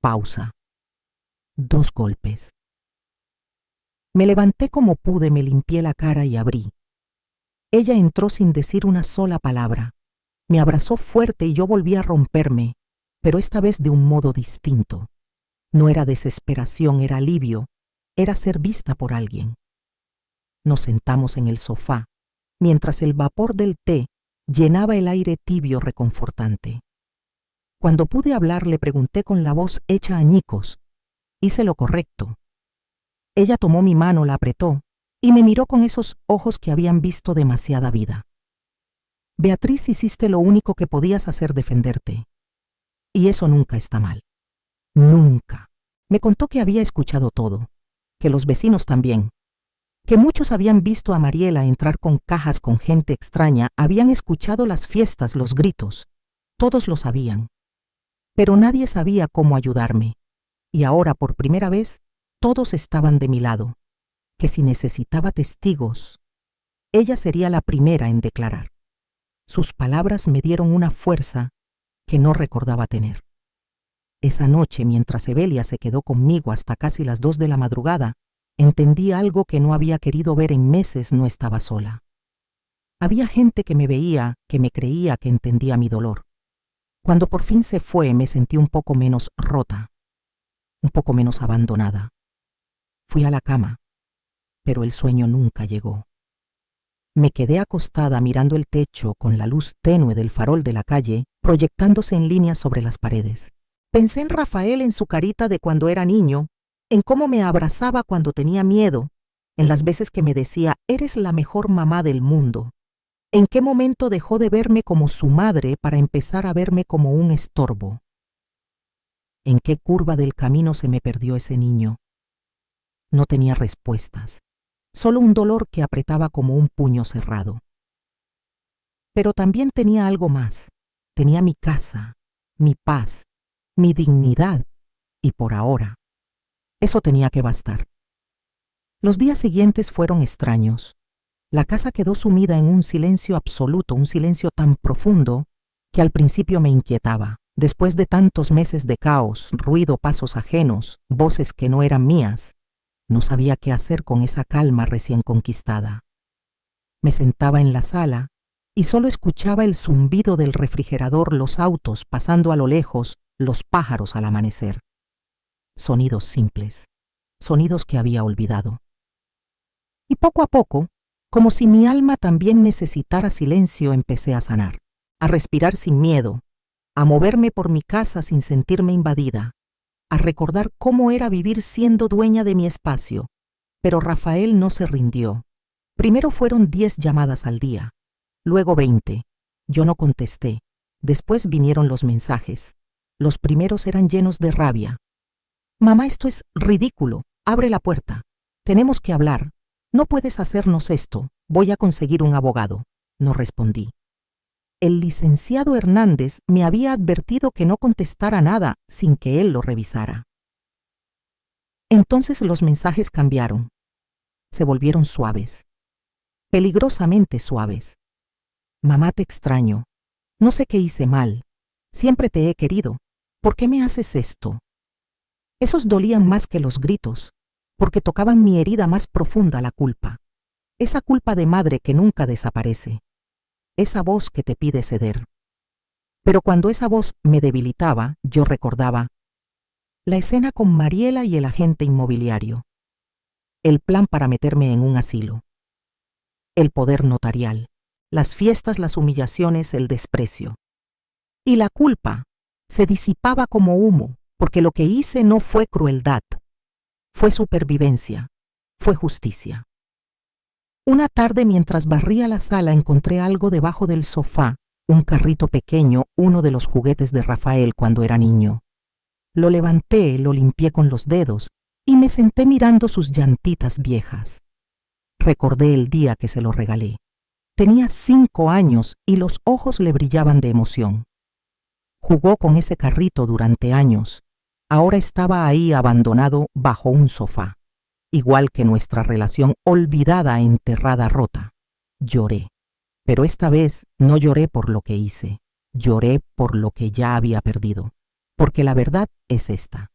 Pausa. 2 golpes. Me levanté como pude, me limpié la cara y abrí. Ella entró sin decir una sola palabra. Me abrazó fuerte y yo volví a romperme, pero esta vez de un modo distinto. No era desesperación, era alivio, era ser vista por alguien. Nos sentamos en el sofá, mientras el vapor del té llenaba el aire tibio reconfortante. Cuando pude hablar, le pregunté con la voz hecha añicos. Hice lo correcto. Ella tomó mi mano, la apretó y me miró con esos ojos que habían visto demasiada vida. Beatriz, hiciste lo único que podías hacer, defenderte. Y eso nunca está mal. Nunca. Me contó que había escuchado todo, que los vecinos también, que muchos habían visto a Mariela entrar con cajas con gente extraña, habían escuchado las fiestas, los gritos. Todos lo sabían. Pero nadie sabía cómo ayudarme. Y ahora, por primera vez, todos estaban de mi lado, que si necesitaba testigos, ella sería la primera en declarar. Sus palabras me dieron una fuerza que no recordaba tener. Esa noche, mientras Evelia se quedó conmigo hasta casi las 2 de la madrugada, entendí algo que no había querido ver en meses. No estaba sola. Había gente que me veía, que me creía que entendía mi dolor. Cuando por fin se fue, me sentí un poco menos rota, un poco menos abandonada. Fui a la cama, pero el sueño nunca llegó. Me quedé acostada mirando el techo con la luz tenue del farol de la calle proyectándose en líneas sobre las paredes. Pensé en Rafael, en su carita de cuando era niño, en cómo me abrazaba cuando tenía miedo, en las veces que me decía, eres la mejor mamá del mundo. ¿En qué momento dejó de verme como su madre para empezar a verme como un estorbo? ¿En qué curva del camino se me perdió ese niño? No tenía respuestas, solo un dolor que apretaba como un puño cerrado. Pero también tenía algo más. Tenía mi casa, mi paz, mi dignidad, y por ahora, eso tenía que bastar. Los días siguientes fueron extraños. La casa quedó sumida en un silencio absoluto, un silencio tan profundo que al principio me inquietaba. Después de tantos meses de caos, ruido, pasos ajenos, voces que no eran mías, no sabía qué hacer con esa calma recién conquistada. Me sentaba en la sala y solo escuchaba el zumbido del refrigerador, los autos pasando a lo lejos, los pájaros al amanecer. Sonidos simples, sonidos que había olvidado. Y poco a poco, como si mi alma también necesitara silencio, empecé a sanar, a respirar sin miedo, a moverme por mi casa sin sentirme invadida, a recordar cómo era vivir siendo dueña de mi espacio. Pero Rafael no se rindió. Primero fueron 10 llamadas al día, luego 20. Yo no contesté. Después vinieron los mensajes. Los primeros eran llenos de rabia. Mamá, esto es ridículo. Abre la puerta. Tenemos que hablar. No puedes hacernos esto. Voy a conseguir un abogado. No respondí. El licenciado Hernández me había advertido que no contestara nada sin que él lo revisara. Entonces los mensajes cambiaron. Se volvieron suaves. Peligrosamente suaves. Mamá, te extraño. No sé qué hice mal. Siempre te he querido. ¿Por qué me haces esto? Esos dolían más que los gritos, porque tocaban mi herida más profunda, la culpa. Esa culpa de madre que nunca desaparece. Esa voz que te pide ceder. Pero cuando esa voz me debilitaba, yo recordaba la escena con Mariela y el agente inmobiliario. El plan para meterme en un asilo. El poder notarial. Las fiestas, las humillaciones, el desprecio. Y la culpa se disipaba como humo, porque lo que hice no fue crueldad, fue supervivencia, fue justicia. Una tarde, mientras barría la sala, encontré algo debajo del sofá, un carrito pequeño, uno de los juguetes de Rafael cuando era niño. Lo levanté, lo limpié con los dedos y me senté mirando sus llantitas viejas. Recordé el día que se lo regalé. Tenía 5 años y los ojos le brillaban de emoción. Jugó con ese carrito durante años. Ahora estaba ahí abandonado bajo un sofá. Igual que nuestra relación olvidada, enterrada, rota. Lloré. Pero esta vez no lloré por lo que hice. Lloré por lo que ya había perdido. Porque la verdad es esta.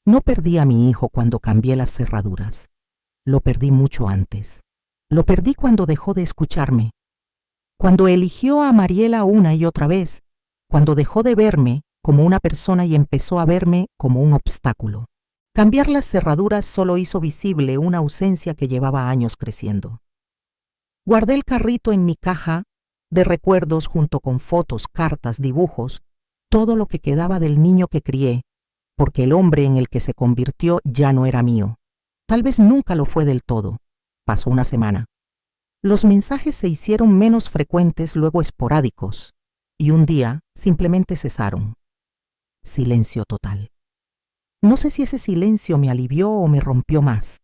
No perdí a mi hijo cuando cambié las cerraduras. Lo perdí mucho antes. Lo perdí cuando dejó de escucharme. Cuando eligió a Mariela una y otra vez. Cuando dejó de verme como una persona y empezó a verme como un obstáculo. Cambiar las cerraduras solo hizo visible una ausencia que llevaba años creciendo. Guardé el carrito en mi caja de recuerdos junto con fotos, cartas, dibujos, todo lo que quedaba del niño que crié, porque el hombre en el que se convirtió ya no era mío. Tal vez nunca lo fue del todo. Pasó una semana. Los mensajes se hicieron menos frecuentes, luego esporádicos, y un día simplemente cesaron. Silencio total. No sé si ese silencio me alivió o me rompió más,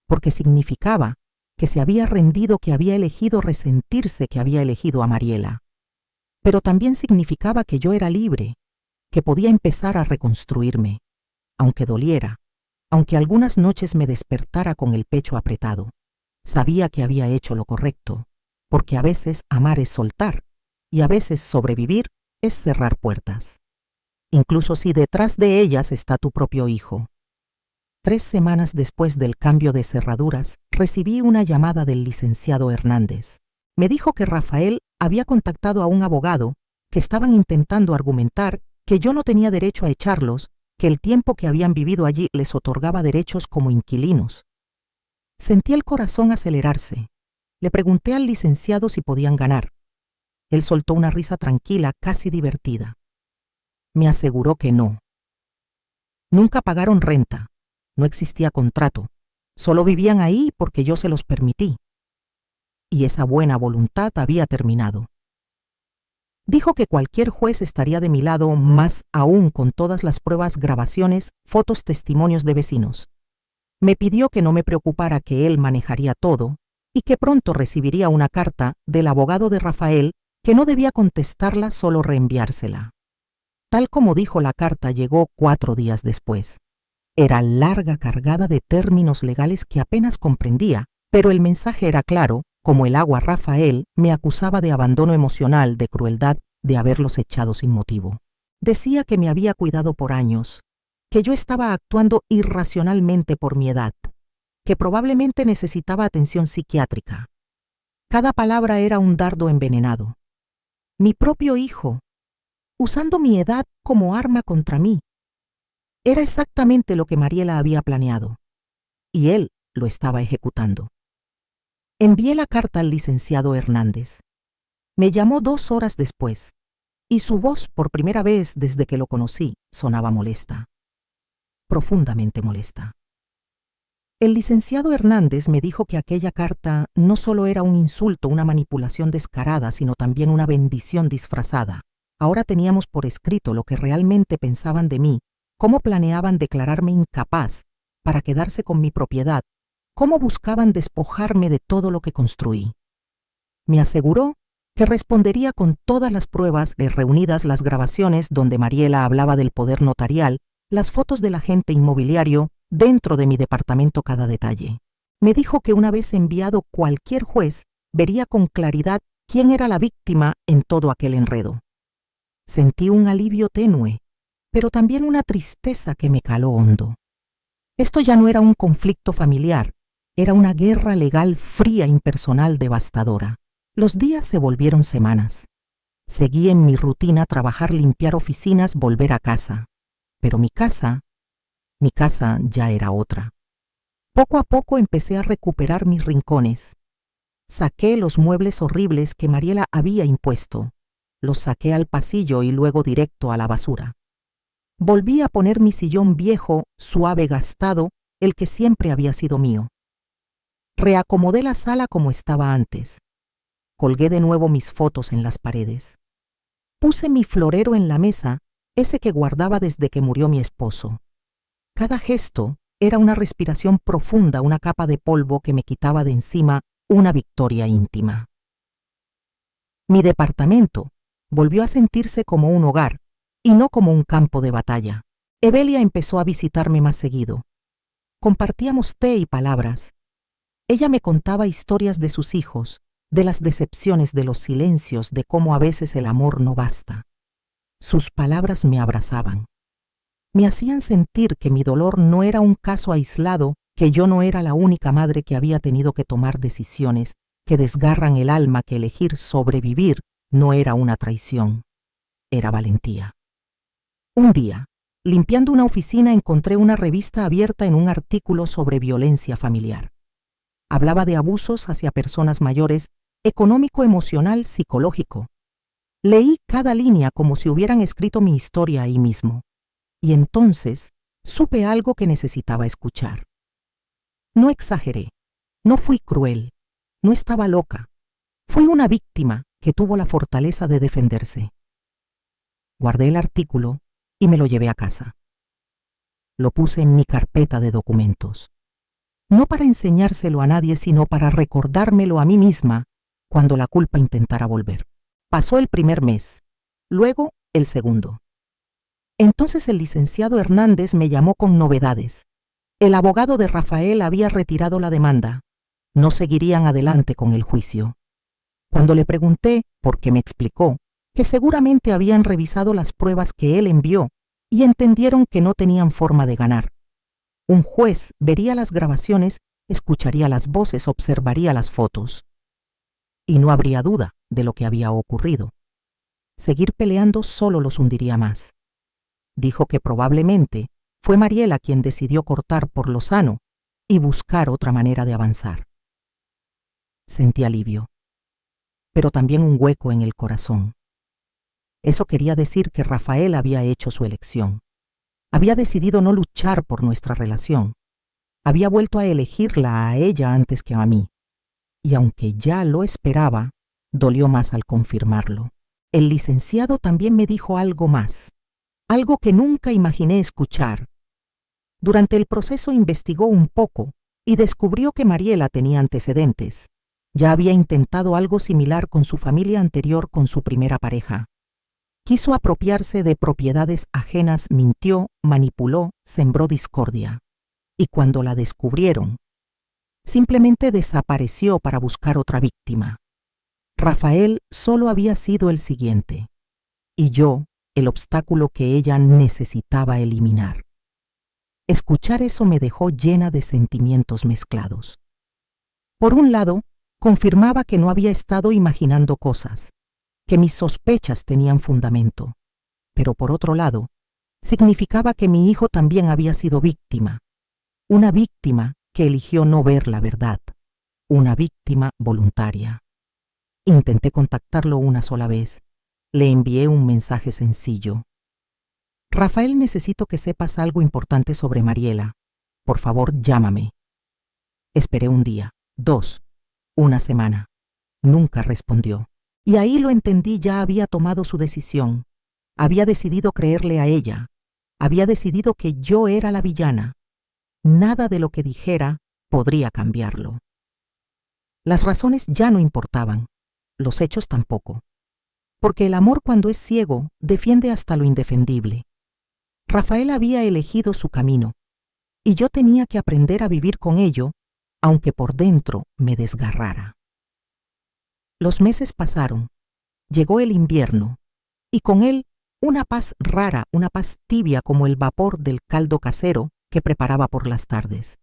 porque significaba que se había rendido, que había elegido resentirse, que había elegido a Mariela. Pero también significaba que yo era libre, que podía empezar a reconstruirme, aunque doliera, aunque algunas noches me despertara con el pecho apretado. Sabía que había hecho lo correcto, porque a veces amar es soltar, y a veces sobrevivir es cerrar puertas. Incluso si detrás de ellas está tu propio hijo. 3 semanas después del cambio de cerraduras, recibí una llamada del licenciado Hernández. Me dijo que Rafael había contactado a un abogado, que estaban intentando argumentar que yo no tenía derecho a echarlos, que el tiempo que habían vivido allí les otorgaba derechos como inquilinos. Sentí el corazón acelerarse. Le pregunté al licenciado si podían ganar. Él soltó una risa tranquila, casi divertida. Me aseguró que no. Nunca pagaron renta, no existía contrato, solo vivían ahí porque yo se los permití. Y esa buena voluntad había terminado. Dijo que cualquier juez estaría de mi lado, más aún con todas las pruebas, grabaciones, fotos, testimonios de vecinos. Me pidió que no me preocupara, que él manejaría todo y que pronto recibiría una carta del abogado de Rafael, que no debía contestarla, solo reenviársela. Tal como dijo la carta, llegó 4 días después. Era larga, cargada de términos legales que apenas comprendía, pero el mensaje era claro, como el agua. Rafael me acusaba de abandono emocional, de crueldad, de haberlos echado sin motivo. Decía que me había cuidado por años, que yo estaba actuando irracionalmente por mi edad, que probablemente necesitaba atención psiquiátrica. Cada palabra era un dardo envenenado. Mi propio hijo, usando mi edad como arma contra mí. Era exactamente lo que Mariela había planeado, y él lo estaba ejecutando. Envié la carta al licenciado Hernández. Me llamó 2 horas después, y su voz, por primera vez desde que lo conocí, sonaba molesta, profundamente molesta. El licenciado Hernández me dijo que aquella carta no solo era un insulto, una manipulación descarada, sino también una bendición disfrazada. Ahora teníamos por escrito lo que realmente pensaban de mí, cómo planeaban declararme incapaz para quedarse con mi propiedad, cómo buscaban despojarme de todo lo que construí. Me aseguró que respondería con todas las pruebas reunidas, las grabaciones donde Mariela hablaba del poder notarial, las fotos del agente inmobiliario, dentro de mi departamento cada detalle. Me dijo que una vez enviado cualquier juez, vería con claridad quién era la víctima en todo aquel enredo. Sentí un alivio tenue, pero también una tristeza que me caló hondo. Esto ya no era un conflicto familiar, era una guerra legal fría, impersonal, devastadora. Los días se volvieron semanas. Seguí en mi rutina: trabajar, limpiar oficinas, volver a casa. Pero mi casa ya era otra. Poco a poco empecé a recuperar mis rincones. Saqué los muebles horribles que Mariela había impuesto. Los saqué al pasillo y luego directo a la basura. Volví a poner mi sillón viejo, suave, gastado, el que siempre había sido mío. Reacomodé la sala como estaba antes. Colgué de nuevo mis fotos en las paredes. Puse mi florero en la mesa, ese que guardaba desde que murió mi esposo. Cada gesto era una respiración profunda, una capa de polvo que me quitaba de encima una victoria íntima. Mi departamento volvió a sentirse como un hogar y no como un campo de batalla. Evelia empezó a visitarme más seguido. Compartíamos té y palabras. Ella me contaba historias de sus hijos, de las decepciones, de los silencios, de cómo a veces el amor no basta. Sus palabras me abrazaban. Me hacían sentir que mi dolor no era un caso aislado, que yo no era la única madre que había tenido que tomar decisiones que desgarran el alma, que elegir sobrevivir no era una traición, era valentía. Un día, limpiando una oficina, encontré una revista abierta en un artículo sobre violencia familiar. Hablaba de abusos hacia personas mayores, económico, emocional, psicológico. Leí cada línea como si hubieran escrito mi historia ahí mismo. Y entonces supe algo que necesitaba escuchar. No exageré, no fui cruel, no estaba loca. Fui una víctima que tuvo la fortaleza de defenderse. Guardé el artículo y me lo llevé a casa. Lo puse en mi carpeta de documentos. No para enseñárselo a nadie, sino para recordármelo a mí misma cuando la culpa intentara volver. Pasó el primer mes, luego el segundo. Entonces el licenciado Hernández me llamó con novedades. El abogado de Rafael había retirado la demanda. No seguirían adelante con el juicio. Cuando le pregunté, por qué, me explicó que seguramente habían revisado las pruebas que él envió y entendieron que no tenían forma de ganar. Un juez vería las grabaciones, escucharía las voces, observaría las fotos. Y no habría duda de lo que había ocurrido. Seguir peleando solo los hundiría más. Dijo que probablemente fue Mariela quien decidió cortar por lo sano y buscar otra manera de avanzar. Sentí alivio, pero también un hueco en el corazón. Eso quería decir que Rafael había hecho su elección. Había decidido no luchar por nuestra relación. Había vuelto a elegirla a ella antes que a mí. Y aunque ya lo esperaba, dolió más al confirmarlo. El licenciado también me dijo algo más, algo que nunca imaginé escuchar. Durante el proceso investigó un poco y descubrió que Mariela tenía antecedentes. Ya había intentado algo similar con su familia anterior, con su primera pareja. Quiso apropiarse de propiedades ajenas, mintió, manipuló, sembró discordia. Y cuando la descubrieron, simplemente desapareció para buscar otra víctima. Rafael solo había sido el siguiente, y yo, el obstáculo que ella necesitaba eliminar. Escuchar eso me dejó llena de sentimientos mezclados. Por un lado, confirmaba que no había estado imaginando cosas, que mis sospechas tenían fundamento. pero por otro lado, significaba que mi hijo también había sido víctima, una víctima que eligió no ver la verdad, una víctima voluntaria. Intenté contactarlo una sola vez. Le envié un mensaje sencillo. Rafael, necesito que sepas algo importante sobre Mariela. Por favor, llámame. Esperé un día, 2, una semana. Nunca respondió. Y ahí lo entendí, ya había tomado su decisión. Había decidido creerle a ella. Había decidido que yo era la villana. Nada de lo que dijera podría cambiarlo. Las razones ya no importaban, los hechos tampoco. Porque el amor, cuando es ciego, defiende hasta lo indefendible. Rafael había elegido su camino, y yo tenía que aprender a vivir con ello, aunque por dentro me desgarrara. Los meses pasaron, llegó el invierno, y con él una paz rara, una paz tibia como el vapor del caldo casero que preparaba por las tardes.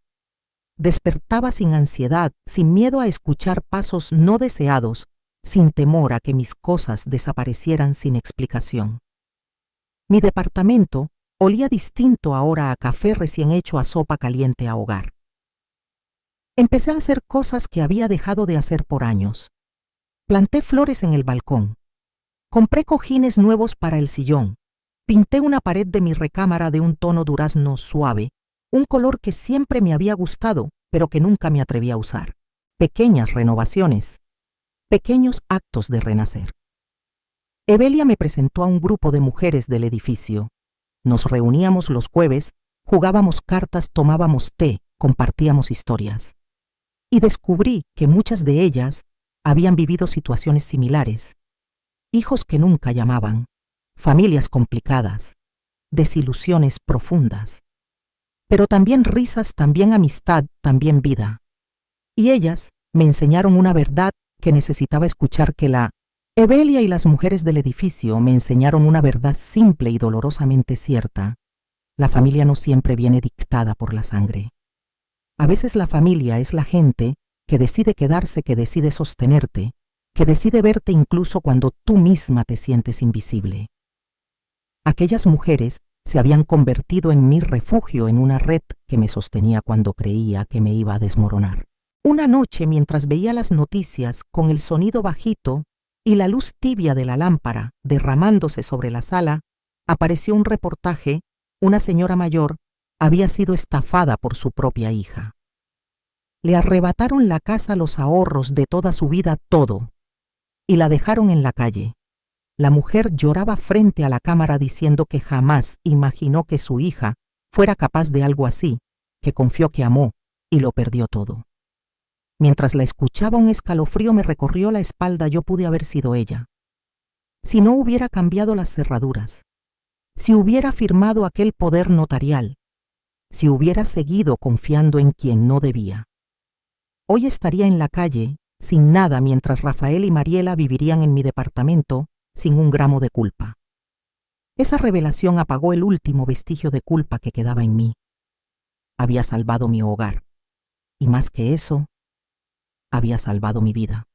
Despertaba sin ansiedad, sin miedo a escuchar pasos no deseados, sin temor a que mis cosas desaparecieran sin explicación. Mi departamento olía distinto ahora a café recién hecho, a sopa caliente, a hogar. Empecé a hacer cosas que había dejado de hacer por años. Planté flores en el balcón. Compré cojines nuevos para el sillón. Pinté una pared de mi recámara de un tono durazno suave, un color que siempre me había gustado, pero que nunca me atreví a usar. Pequeñas renovaciones, pequeños actos de renacer. Evelia me presentó a un grupo de mujeres del edificio. Nos reuníamos los jueves, jugábamos cartas, tomábamos té, compartíamos historias. Y descubrí que muchas de ellas habían vivido situaciones similares. Hijos que nunca llamaban, familias complicadas, desilusiones profundas. Pero también risas, también amistad, también vida. Y ellas me enseñaron una verdad que necesitaba escuchar, que la Evelia y las mujeres del edificio me enseñaron una verdad simple y dolorosamente cierta. La familia no siempre viene dictada por la sangre. A veces la familia es la gente que decide quedarse, que decide sostenerte, que decide verte incluso cuando tú misma te sientes invisible. Aquellas mujeres se habían convertido en mi refugio, en una red que me sostenía cuando creía que me iba a desmoronar. Una noche, mientras veía las noticias con el sonido bajito y la luz tibia de la lámpara derramándose sobre la sala, apareció un reportaje. Una señora mayor había sido estafada por su propia hija. Le arrebataron la casa, los ahorros de toda su vida, todo, y la dejaron en la calle. La mujer lloraba frente a la cámara diciendo que jamás imaginó que su hija fuera capaz de algo así, que confió, que amó y lo perdió todo. Mientras la escuchaba, un escalofrío me recorrió la espalda. Yo pude haber sido ella. Si no hubiera cambiado las cerraduras, si hubiera firmado aquel poder notarial, si hubiera seguido confiando en quien no debía. Hoy estaría en la calle, sin nada, mientras Rafael y Mariela vivirían en mi departamento sin un gramo de culpa. Esa revelación apagó el último vestigio de culpa que quedaba en mí. Había salvado mi hogar. Y más que eso, había salvado mi vida.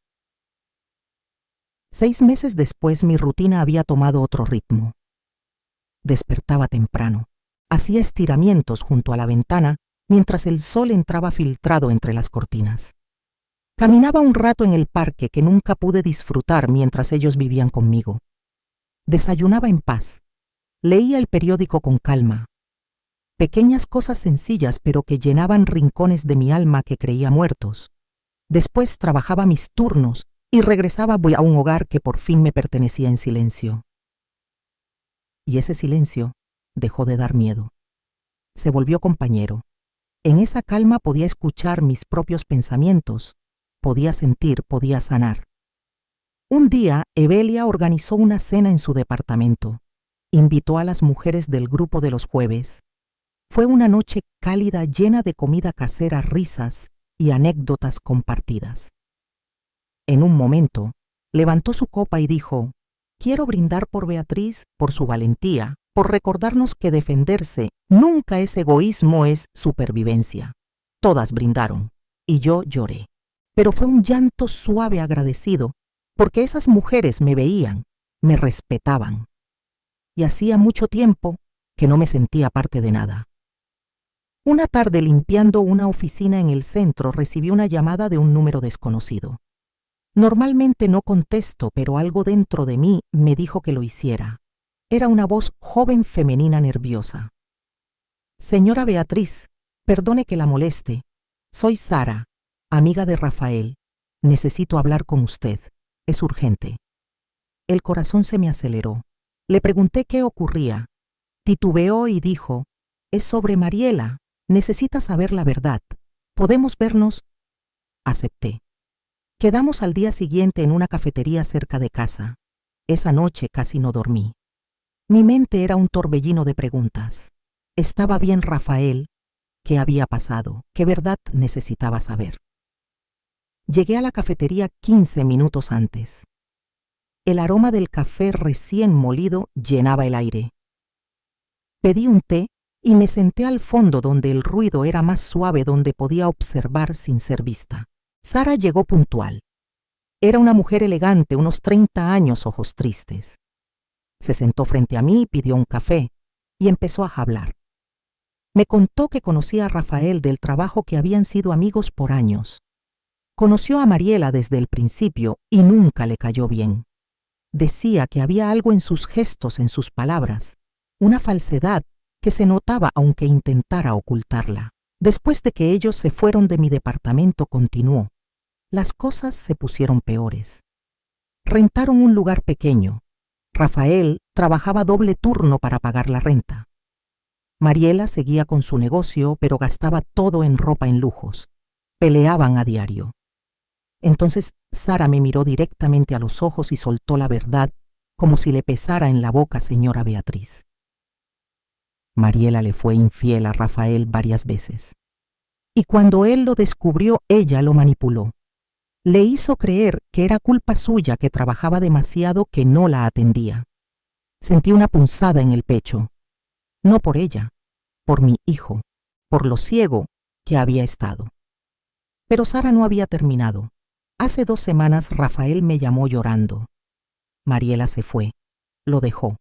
6 meses después, mi rutina había tomado otro ritmo. Despertaba temprano, hacía estiramientos junto a la ventana mientras el sol entraba filtrado entre las cortinas. Caminaba un rato en el parque, que nunca pude disfrutar mientras ellos vivían conmigo. Desayunaba en paz, leía el periódico con calma. Pequeñas cosas sencillas, pero que llenaban rincones de mi alma que creía muertos. Después trabajaba mis turnos y regresaba a un hogar que por fin me pertenecía en silencio. Y ese silencio dejó de dar miedo. Se volvió compañero. En esa calma podía escuchar mis propios pensamientos, podía sentir, podía sanar. Un día, Evelia organizó una cena en su departamento. Invitó a las mujeres del grupo de los jueves. Fue una noche cálida, llena de comida casera, risas y anécdotas compartidas. En un momento, levantó su copa y dijo: «Quiero brindar por Beatriz, por su valentía, por recordarnos que defenderse nunca es egoísmo, es supervivencia». Todas brindaron, y yo lloré. Pero fue un llanto suave, agradecido, porque esas mujeres me veían, me respetaban. y hacía mucho tiempo que no me sentía parte de nada. Una tarde, limpiando una oficina en el centro, recibí una llamada de un número desconocido. Normalmente no contesto, pero algo dentro de mí me dijo que lo hiciera. Era una voz joven femenina nerviosa. Señora Beatriz, perdone que la moleste. Soy Sara, amiga de Rafael. Necesito hablar con usted. Es urgente. El corazón se me aceleró. Le pregunté qué ocurría. Titubeó y dijo, es sobre Mariela. Necesita saber la verdad. ¿Podemos vernos? Acepté. Quedamos al día siguiente en una cafetería cerca de casa. Esa noche casi no dormí. Mi mente era un torbellino de preguntas. ¿Estaba bien Rafael? ¿Qué había pasado? ¿Qué verdad necesitaba saber? Llegué a la cafetería 15 minutos antes. El aroma del café recién molido llenaba el aire. Pedí un té y me senté al fondo donde el ruido era más suave, donde podía observar sin ser vista. Sara llegó puntual. Era una mujer elegante, unos 30 años, ojos tristes. Se sentó frente a mí, pidió un café y empezó a hablar. Me contó que conocía a Rafael del trabajo, que habían sido amigos por años. Conoció a Mariela desde el principio y nunca le cayó bien. Decía que había algo en sus gestos, en sus palabras, una falsedad que se notaba aunque intentara ocultarla. Después de que ellos se fueron de mi departamento, continuó, las cosas se pusieron peores. Rentaron un lugar pequeño. Rafael trabajaba doble turno para pagar la renta. Mariela seguía con su negocio, pero gastaba todo en ropa, en lujos. Peleaban a diario. Entonces Sara me miró directamente a los ojos y soltó la verdad, como si le pesara en la boca, señora Beatriz. Mariela le fue infiel a Rafael varias veces. Y cuando él lo descubrió, ella lo manipuló. Le hizo creer que era culpa suya, que trabajaba demasiado, que no la atendía. Sentí una punzada en el pecho. No por ella, por mi hijo, por lo ciego que había estado. Pero Sara no había terminado. Hace 2 semanas Rafael me llamó llorando. Mariela se fue, lo dejó.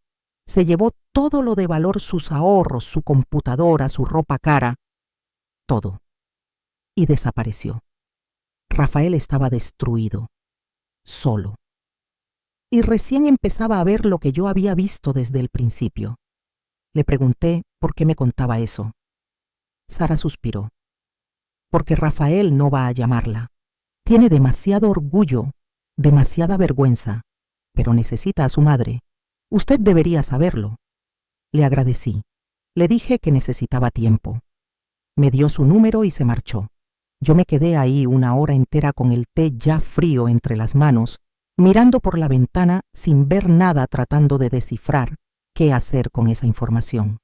Se llevó todo lo de valor, sus ahorros, su computadora, su ropa cara, todo. Y desapareció. Rafael estaba destruido, solo. Y recién empezaba a ver lo que yo había visto desde el principio. Le pregunté por qué me contaba eso. Sara suspiró. Porque Rafael no va a llamarla. Tiene demasiado orgullo, demasiada vergüenza, pero necesita a su madre. Usted debería saberlo. Le agradecí. Le dije que necesitaba tiempo. Me dio su número y se marchó. Yo me quedé ahí 1 hora entera con el té ya frío entre las manos, mirando por la ventana sin ver nada, tratando de descifrar qué hacer con esa información.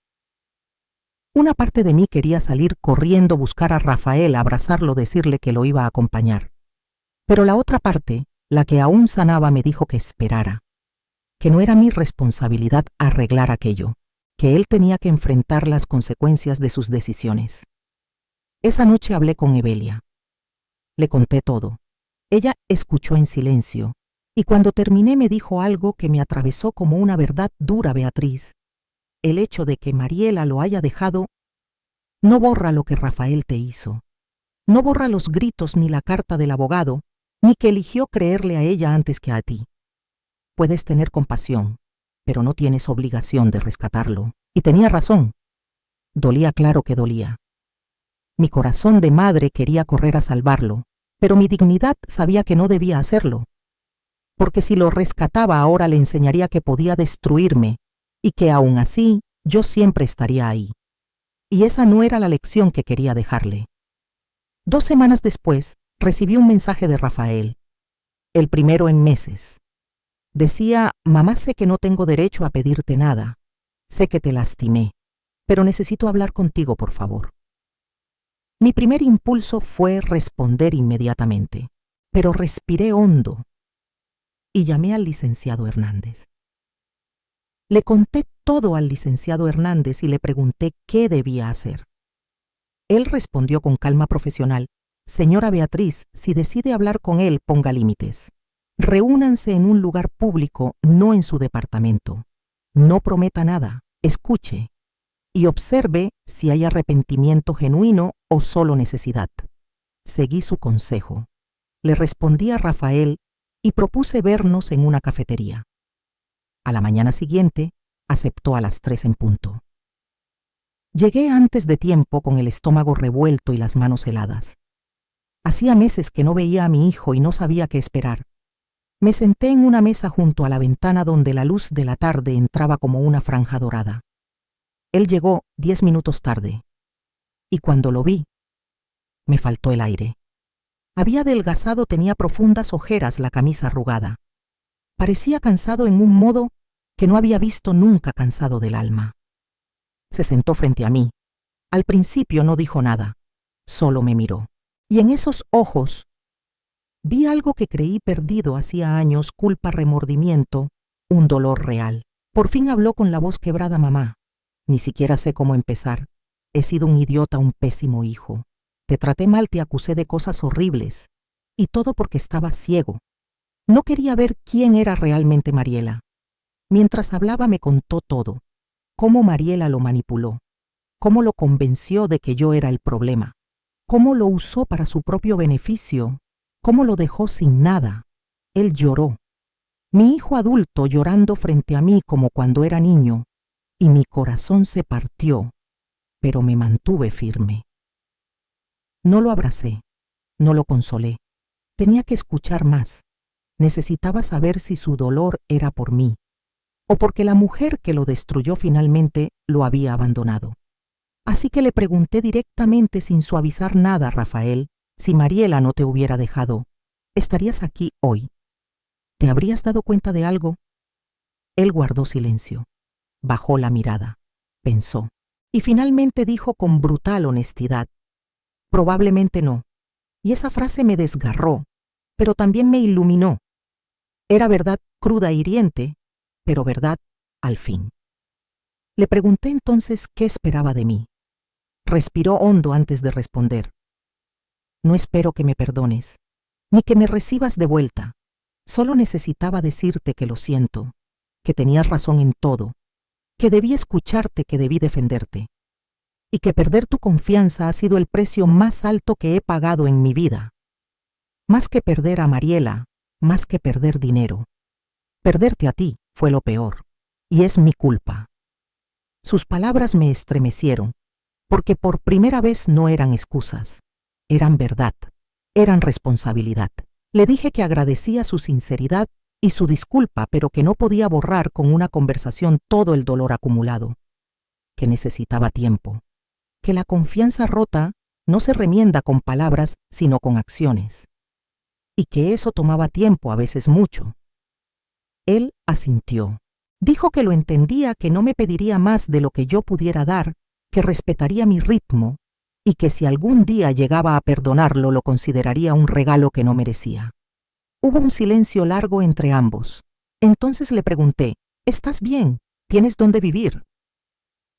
Una parte de mí quería salir corriendo, buscar a Rafael, abrazarlo, decirle que lo iba a acompañar. Pero la otra parte, la que aún sanaba, me dijo que esperara, que no era mi responsabilidad arreglar aquello, que él tenía que enfrentar las consecuencias de sus decisiones. Esa noche hablé con Evelia. Le conté todo. Ella escuchó en silencio, y cuando terminé me dijo algo que me atravesó como una verdad dura. Beatriz, el hecho de que Mariela lo haya dejado no borra lo que Rafael te hizo. No borra los gritos ni la carta del abogado, ni que eligió creerle a ella antes que a ti. Puedes tener compasión, pero no tienes obligación de rescatarlo. Y tenía razón. Dolía, claro que dolía. Mi corazón de madre quería correr a salvarlo, pero mi dignidad sabía que no debía hacerlo. Porque si lo rescataba ahora, le enseñaría que podía destruirme y que aún así yo siempre estaría ahí. Y esa no era la lección que quería dejarle. 2 semanas después, recibí un mensaje de Rafael, el primero en meses. Decía: mamá, sé que no tengo derecho a pedirte nada. Sé que te lastimé, pero necesito hablar contigo, por favor. Mi primer impulso fue responder inmediatamente, pero respiré hondo y llamé al licenciado Hernández. Le conté todo al licenciado Hernández y le pregunté qué debía hacer. Él respondió con calma profesional: señora Beatriz, si decide hablar con él, ponga límites. Reúnanse en un lugar público, no en su departamento. No prometa nada, escuche y observe si hay arrepentimiento genuino o solo necesidad. Seguí su consejo. Le respondí a Rafael y propuse vernos en una cafetería. A la mañana siguiente, aceptó a las 3 en punto. Llegué antes de tiempo con el estómago revuelto y las manos heladas. Hacía meses que no veía a mi hijo y no sabía qué esperar. Me senté en una mesa junto a la ventana donde la luz de la tarde entraba como una franja dorada. Él llegó 10 minutos tarde, y cuando lo vi, me faltó el aire. Había adelgazado, tenía profundas ojeras, la camisa arrugada. Parecía cansado en un modo que no había visto nunca cansado del alma. Se sentó frente a mí. Al principio no dijo nada, solo me miró. Y en esos ojos vi algo que creí perdido hacía años, culpa, remordimiento, un dolor real. Por fin habló con la voz quebrada: mamá, ni siquiera sé cómo empezar. He sido un idiota, un pésimo hijo. Te traté mal, te acusé de cosas horribles. Y todo porque estaba ciego. No quería ver quién era realmente Mariela. Mientras hablaba me contó todo. Cómo Mariela lo manipuló. Cómo lo convenció de que yo era el problema. Cómo lo usó para su propio beneficio. Cómo lo dejó sin nada. Él lloró. Mi hijo adulto llorando frente a mí como cuando era niño. Y mi corazón se partió, pero me mantuve firme. No lo abracé, no lo consolé. Tenía que escuchar más. Necesitaba saber si su dolor era por mí, o porque la mujer que lo destruyó finalmente lo había abandonado. Así que le pregunté directamente, sin suavizar nada: Rafael, si Mariela no te hubiera dejado, ¿estarías aquí hoy? ¿Te habrías dado cuenta de algo? Él guardó silencio. Bajó la mirada, pensó, y finalmente dijo con brutal honestidad: probablemente no. Y esa frase me desgarró, pero también me iluminó. Era verdad cruda e hiriente, pero verdad al fin. Le pregunté entonces qué esperaba de mí. Respiró hondo antes de responder. No espero que me perdones, ni que me recibas de vuelta. Solo necesitaba decirte que lo siento, que tenías razón en todo, que debí escucharte, que debí defenderte, y que perder tu confianza ha sido el precio más alto que he pagado en mi vida. Más que perder a Mariela, más que perder dinero. Perderte a ti fue lo peor, y es mi culpa. Sus palabras me estremecieron, porque por primera vez no eran excusas, eran verdad, eran responsabilidad. Le dije que agradecía su sinceridad y su disculpa, pero que no podía borrar con una conversación todo el dolor acumulado, que necesitaba tiempo, que la confianza rota no se remienda con palabras, sino con acciones, y que eso tomaba tiempo, a veces mucho. Él asintió. Dijo que lo entendía, que no me pediría más de lo que yo pudiera dar, que respetaría mi ritmo, y que si algún día llegaba a perdonarlo lo consideraría un regalo que no merecía. Hubo un silencio largo entre ambos. Entonces le pregunté: ¿estás bien? ¿Tienes dónde vivir?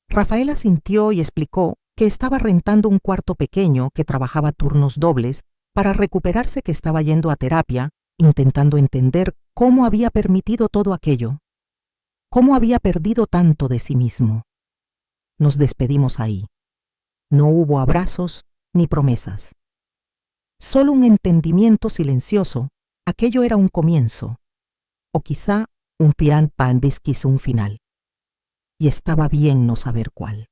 Rafael asintió y explicó que estaba rentando un cuarto pequeño, que trabajaba turnos dobles para recuperarse, que estaba yendo a terapia, intentando entender cómo había permitido todo aquello, cómo había perdido tanto de sí mismo. Nos despedimos ahí. No hubo abrazos ni promesas. Solo un entendimiento silencioso. Aquello era un comienzo, o quizá un pian pan bisquis, un final. Y estaba bien no saber cuál.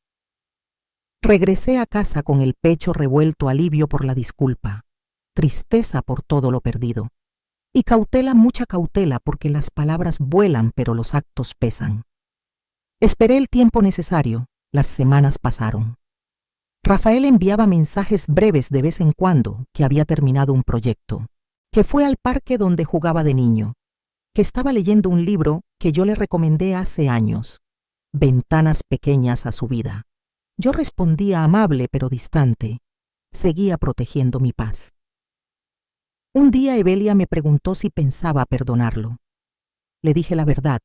Regresé a casa con el pecho revuelto, alivio por la disculpa, tristeza por todo lo perdido, y cautela, mucha cautela, porque las palabras vuelan pero los actos pesan. Esperé el tiempo necesario, las semanas pasaron. Rafael enviaba mensajes breves de vez en cuando, que había terminado un proyecto, que fue al parque donde jugaba de niño, que estaba leyendo un libro que yo le recomendé hace años, Ventanas pequeñas a su vida. Yo respondía amable pero distante. Seguía protegiendo mi paz. Un día Evelia me preguntó si pensaba perdonarlo. Le dije la verdad.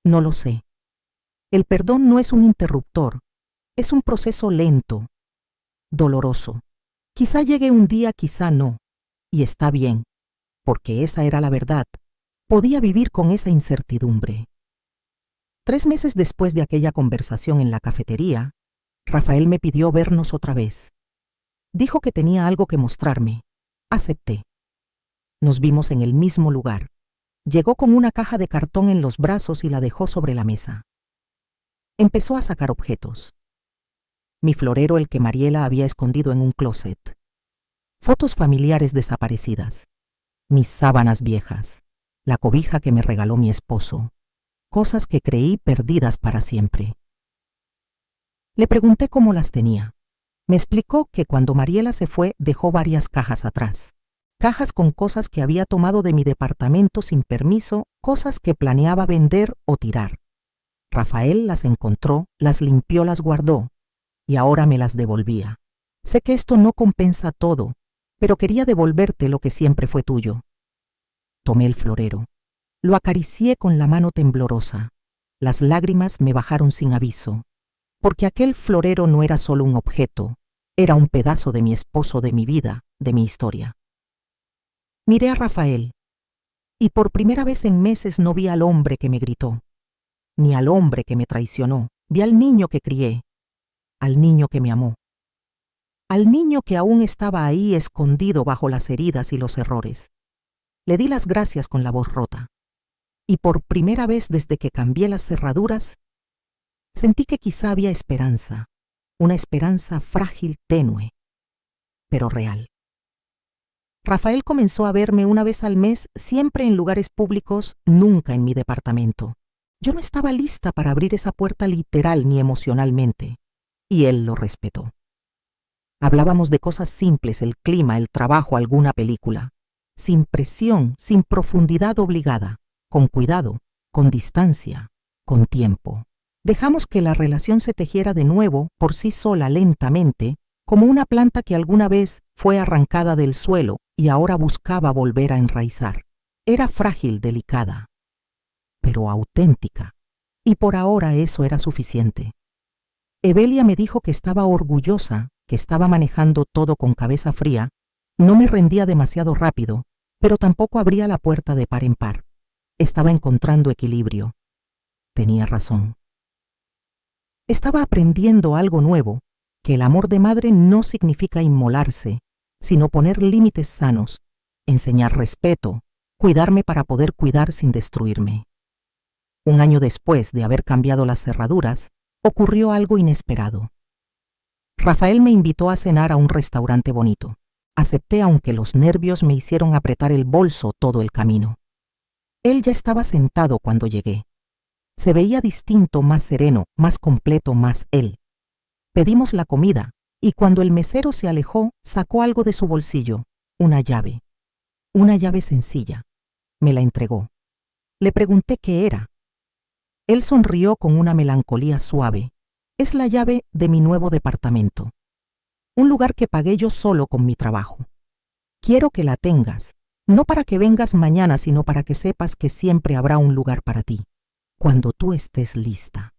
No lo sé. El perdón no es un interruptor, es un proceso lento, doloroso. Quizá llegue un día, quizá no. Y está bien, porque esa era la verdad. Podía vivir con esa incertidumbre. 3 meses después de aquella conversación en la cafetería, Rafael me pidió vernos otra vez. Dijo que tenía algo que mostrarme. Acepté. Nos vimos en el mismo lugar. Llegó con una caja de cartón en los brazos y la dejó sobre la mesa. Empezó a sacar objetos. Mi florero, el que Mariela había escondido en un closet. Fotos familiares desaparecidas. Mis sábanas viejas. La cobija que me regaló mi esposo. Cosas que creí perdidas para siempre. Le pregunté cómo las tenía. Me explicó que cuando Mariela se fue dejó varias cajas atrás. Cajas con cosas que había tomado de mi departamento sin permiso, cosas que planeaba vender o tirar. Rafael las encontró, las limpió, las guardó y ahora me las devolvía. Sé que esto no compensa todo, pero quería devolverte lo que siempre fue tuyo. Tomé el florero. Lo acaricié con la mano temblorosa. Las lágrimas me bajaron sin aviso, porque aquel florero no era solo un objeto, era un pedazo de mi esposo, de mi vida, de mi historia. Miré a Rafael, y por primera vez en meses no vi al hombre que me gritó, ni al hombre que me traicionó. Vi al niño que crié, al niño que me amó, al niño que aún estaba ahí escondido bajo las heridas y los errores. Le di las gracias con la voz rota, y por primera vez desde que cambié las cerraduras, sentí que quizá había esperanza, una esperanza frágil, tenue, pero real. Rafael comenzó a verme una vez al mes, siempre en lugares públicos, nunca en mi departamento. Yo no estaba lista para abrir esa puerta literal ni emocionalmente, y él lo respetó. Hablábamos de cosas simples, el clima, el trabajo, alguna película, sin presión, sin profundidad obligada, con cuidado, con distancia, con tiempo. Dejamos que la relación se tejiera de nuevo, por sí sola, lentamente, como una planta que alguna vez fue arrancada del suelo y ahora buscaba volver a enraizar. Era frágil, delicada, pero auténtica, y por ahora eso era suficiente. Evelia me dijo que estaba orgullosa, que estaba manejando todo con cabeza fría, no me rendía demasiado rápido, pero tampoco abría la puerta de par en par. Estaba encontrando equilibrio. Tenía razón. Estaba aprendiendo algo nuevo, que el amor de madre no significa inmolarse, sino poner límites sanos, enseñar respeto, cuidarme para poder cuidar sin destruirme. Un año después de haber cambiado las cerraduras, ocurrió algo inesperado. Rafael me invitó a cenar a un restaurante bonito. Acepté aunque los nervios me hicieron apretar el bolso todo el camino. Él ya estaba sentado cuando llegué. Se veía distinto, más sereno, más completo, más él. Pedimos la comida, y cuando el mesero se alejó, sacó algo de su bolsillo, una llave sencilla. Me la entregó. Le pregunté qué era. Él sonrió con una melancolía suave. Es la llave de mi nuevo departamento. Un lugar que pagué yo solo con mi trabajo. Quiero que la tengas, no para que vengas mañana, sino para que sepas que siempre habrá un lugar para ti, cuando tú estés lista.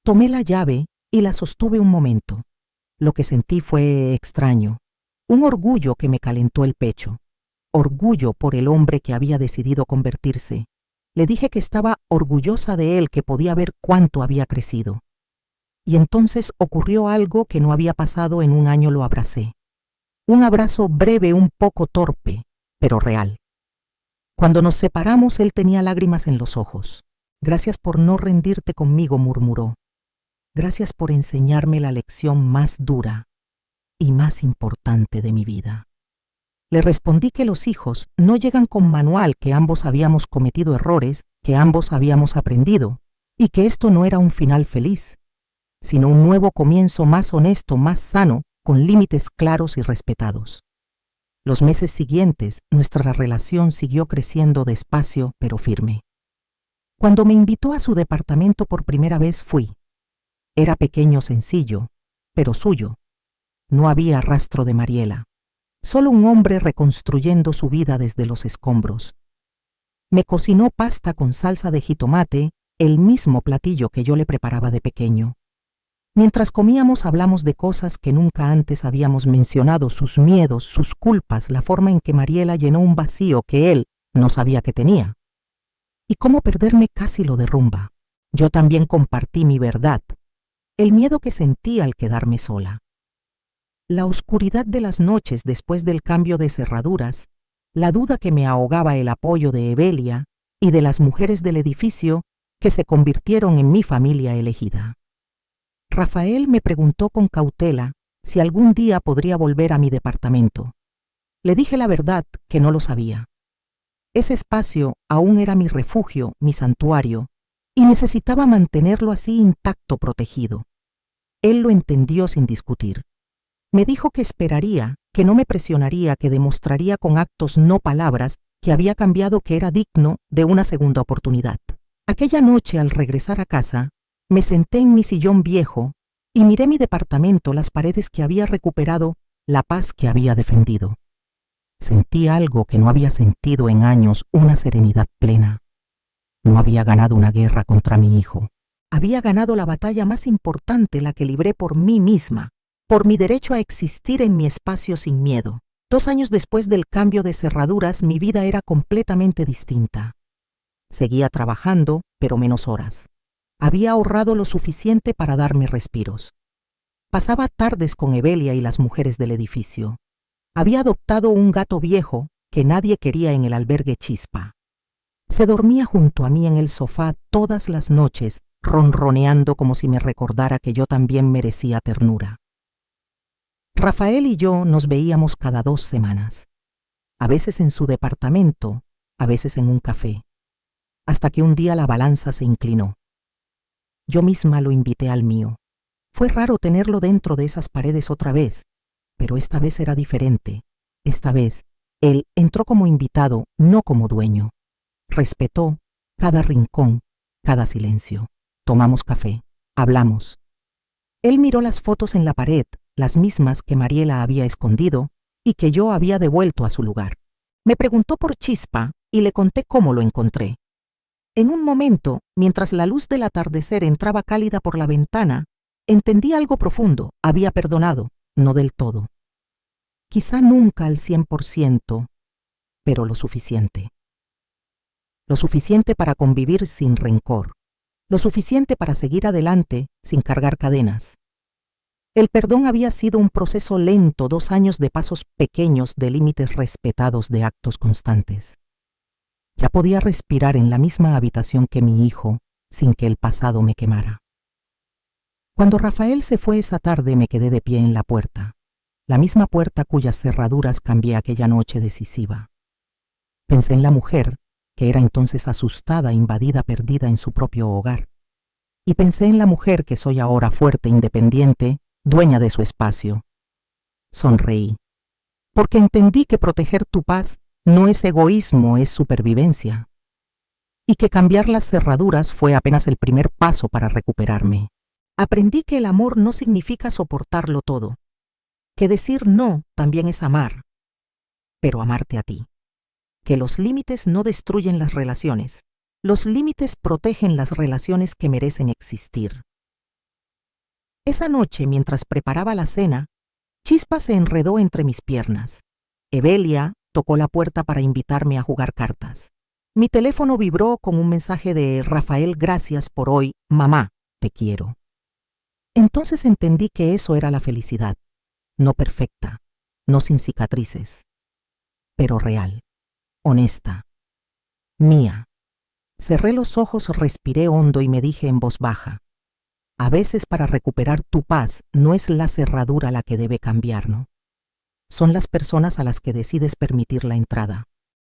Tomé la llave y la sostuve un momento. Lo que sentí fue extraño, un orgullo que me calentó el pecho, orgullo por el hombre que había decidido convertirse. Le dije que estaba orgullosa de él, que podía ver cuánto había crecido. Y entonces ocurrió algo que no había pasado en un año. Lo abracé. Un abrazo breve, un poco torpe, pero real. Cuando nos separamos, él tenía lágrimas en los ojos. Gracias por no rendirte conmigo, murmuró. Gracias por enseñarme la lección más dura y más importante de mi vida. Le respondí que los hijos no llegan con manual, que ambos habíamos cometido errores, que ambos habíamos aprendido, y que esto no era un final feliz, sino un nuevo comienzo más honesto, más sano, con límites claros y respetados. Los meses siguientes, nuestra relación siguió creciendo despacio, pero firme. Cuando me invitó a su departamento por primera vez, fui. Era pequeño, sencillo, pero suyo. No había rastro de Mariela. Solo un hombre reconstruyendo su vida desde los escombros. Me cocinó pasta con salsa de jitomate, el mismo platillo que yo le preparaba de pequeño. Mientras comíamos hablamos de cosas que nunca antes habíamos mencionado, sus miedos, sus culpas, la forma en que Mariela llenó un vacío que él no sabía que tenía. y cómo perderme casi lo derrumba. Yo también compartí mi verdad, el miedo que sentí al quedarme sola. La oscuridad de las noches después del cambio de cerraduras, la duda que me ahogaba el apoyo de Evelia y de las mujeres del edificio que se convirtieron en mi familia elegida. Rafael me preguntó con cautela si algún día podría volver a mi departamento. Le dije la verdad, que no lo sabía. Ese espacio aún era mi refugio, mi santuario, y necesitaba mantenerlo así intacto, protegido. Él lo entendió sin discutir. Me dijo que esperaría, que no me presionaría, que demostraría con actos, no palabras, que había cambiado, que era digno de una segunda oportunidad. Aquella noche, al regresar a casa, me senté en mi sillón viejo y miré mi departamento, las paredes que había recuperado, la paz que había defendido. Sentí algo que no había sentido en años, una serenidad plena. No había ganado una guerra contra mi hijo. Había ganado la batalla más importante, la que libré por mí misma, por mi derecho a existir en mi espacio sin miedo. 2 años después del cambio de cerraduras, mi vida era completamente distinta. Seguía trabajando, pero menos horas. Había ahorrado lo suficiente para darme respiros. Pasaba tardes con Evelia y las mujeres del edificio. Había adoptado un gato viejo que nadie quería en el albergue Chispa. Se dormía junto a mí en el sofá todas las noches, ronroneando como si me recordara que yo también merecía ternura. Rafael y yo nos veíamos cada 2 semanas, a veces en su departamento, a veces en un café, hasta que un día la balanza se inclinó. Yo misma lo invité al mío. Fue raro tenerlo dentro de esas paredes otra vez, pero esta vez era diferente. Esta vez, él entró como invitado, no como dueño. Respetó cada rincón, cada silencio. Tomamos café, hablamos. Él miró las fotos en la pared, las mismas que Mariela había escondido y que yo había devuelto a su lugar. Me preguntó por Chispa y le conté cómo lo encontré. En un momento, mientras la luz del atardecer entraba cálida por la ventana, entendí algo profundo. Había perdonado, no del todo. Quizá nunca al 100%, pero lo suficiente. Lo suficiente para convivir sin rencor. Lo suficiente para seguir adelante sin cargar cadenas. El perdón había sido un proceso lento, 2 años de pasos pequeños, de límites respetados, de actos constantes. Ya podía respirar en la misma habitación que mi hijo, sin que el pasado me quemara. Cuando Rafael se fue esa tarde, me quedé de pie en la puerta, la misma puerta cuyas cerraduras cambié aquella noche decisiva. Pensé en la mujer, que era entonces asustada, invadida, perdida en su propio hogar. Y pensé en la mujer que soy ahora, fuerte, independiente, dueña de su espacio. Sonreí, porque entendí que proteger tu paz no es egoísmo, es supervivencia. Y que cambiar las cerraduras fue apenas el primer paso para recuperarme. Aprendí que el amor no significa soportarlo todo, que decir no también es amar, pero amarte a ti. Que los límites no destruyen las relaciones, los límites protegen las relaciones que merecen existir. Esa noche, mientras preparaba la cena, Chispa se enredó entre mis piernas. Evelia tocó la puerta para invitarme a jugar cartas. Mi teléfono vibró con un mensaje de Rafael: gracias por hoy, mamá, te quiero. Entonces entendí que eso era la felicidad, no perfecta, no sin cicatrices, pero real, honesta, mía. Cerré los ojos, respiré hondo y me dije en voz baja: a veces para recuperar tu paz no es la cerradura la que debe cambiar, ¿no? Son las personas a las que decides permitir la entrada.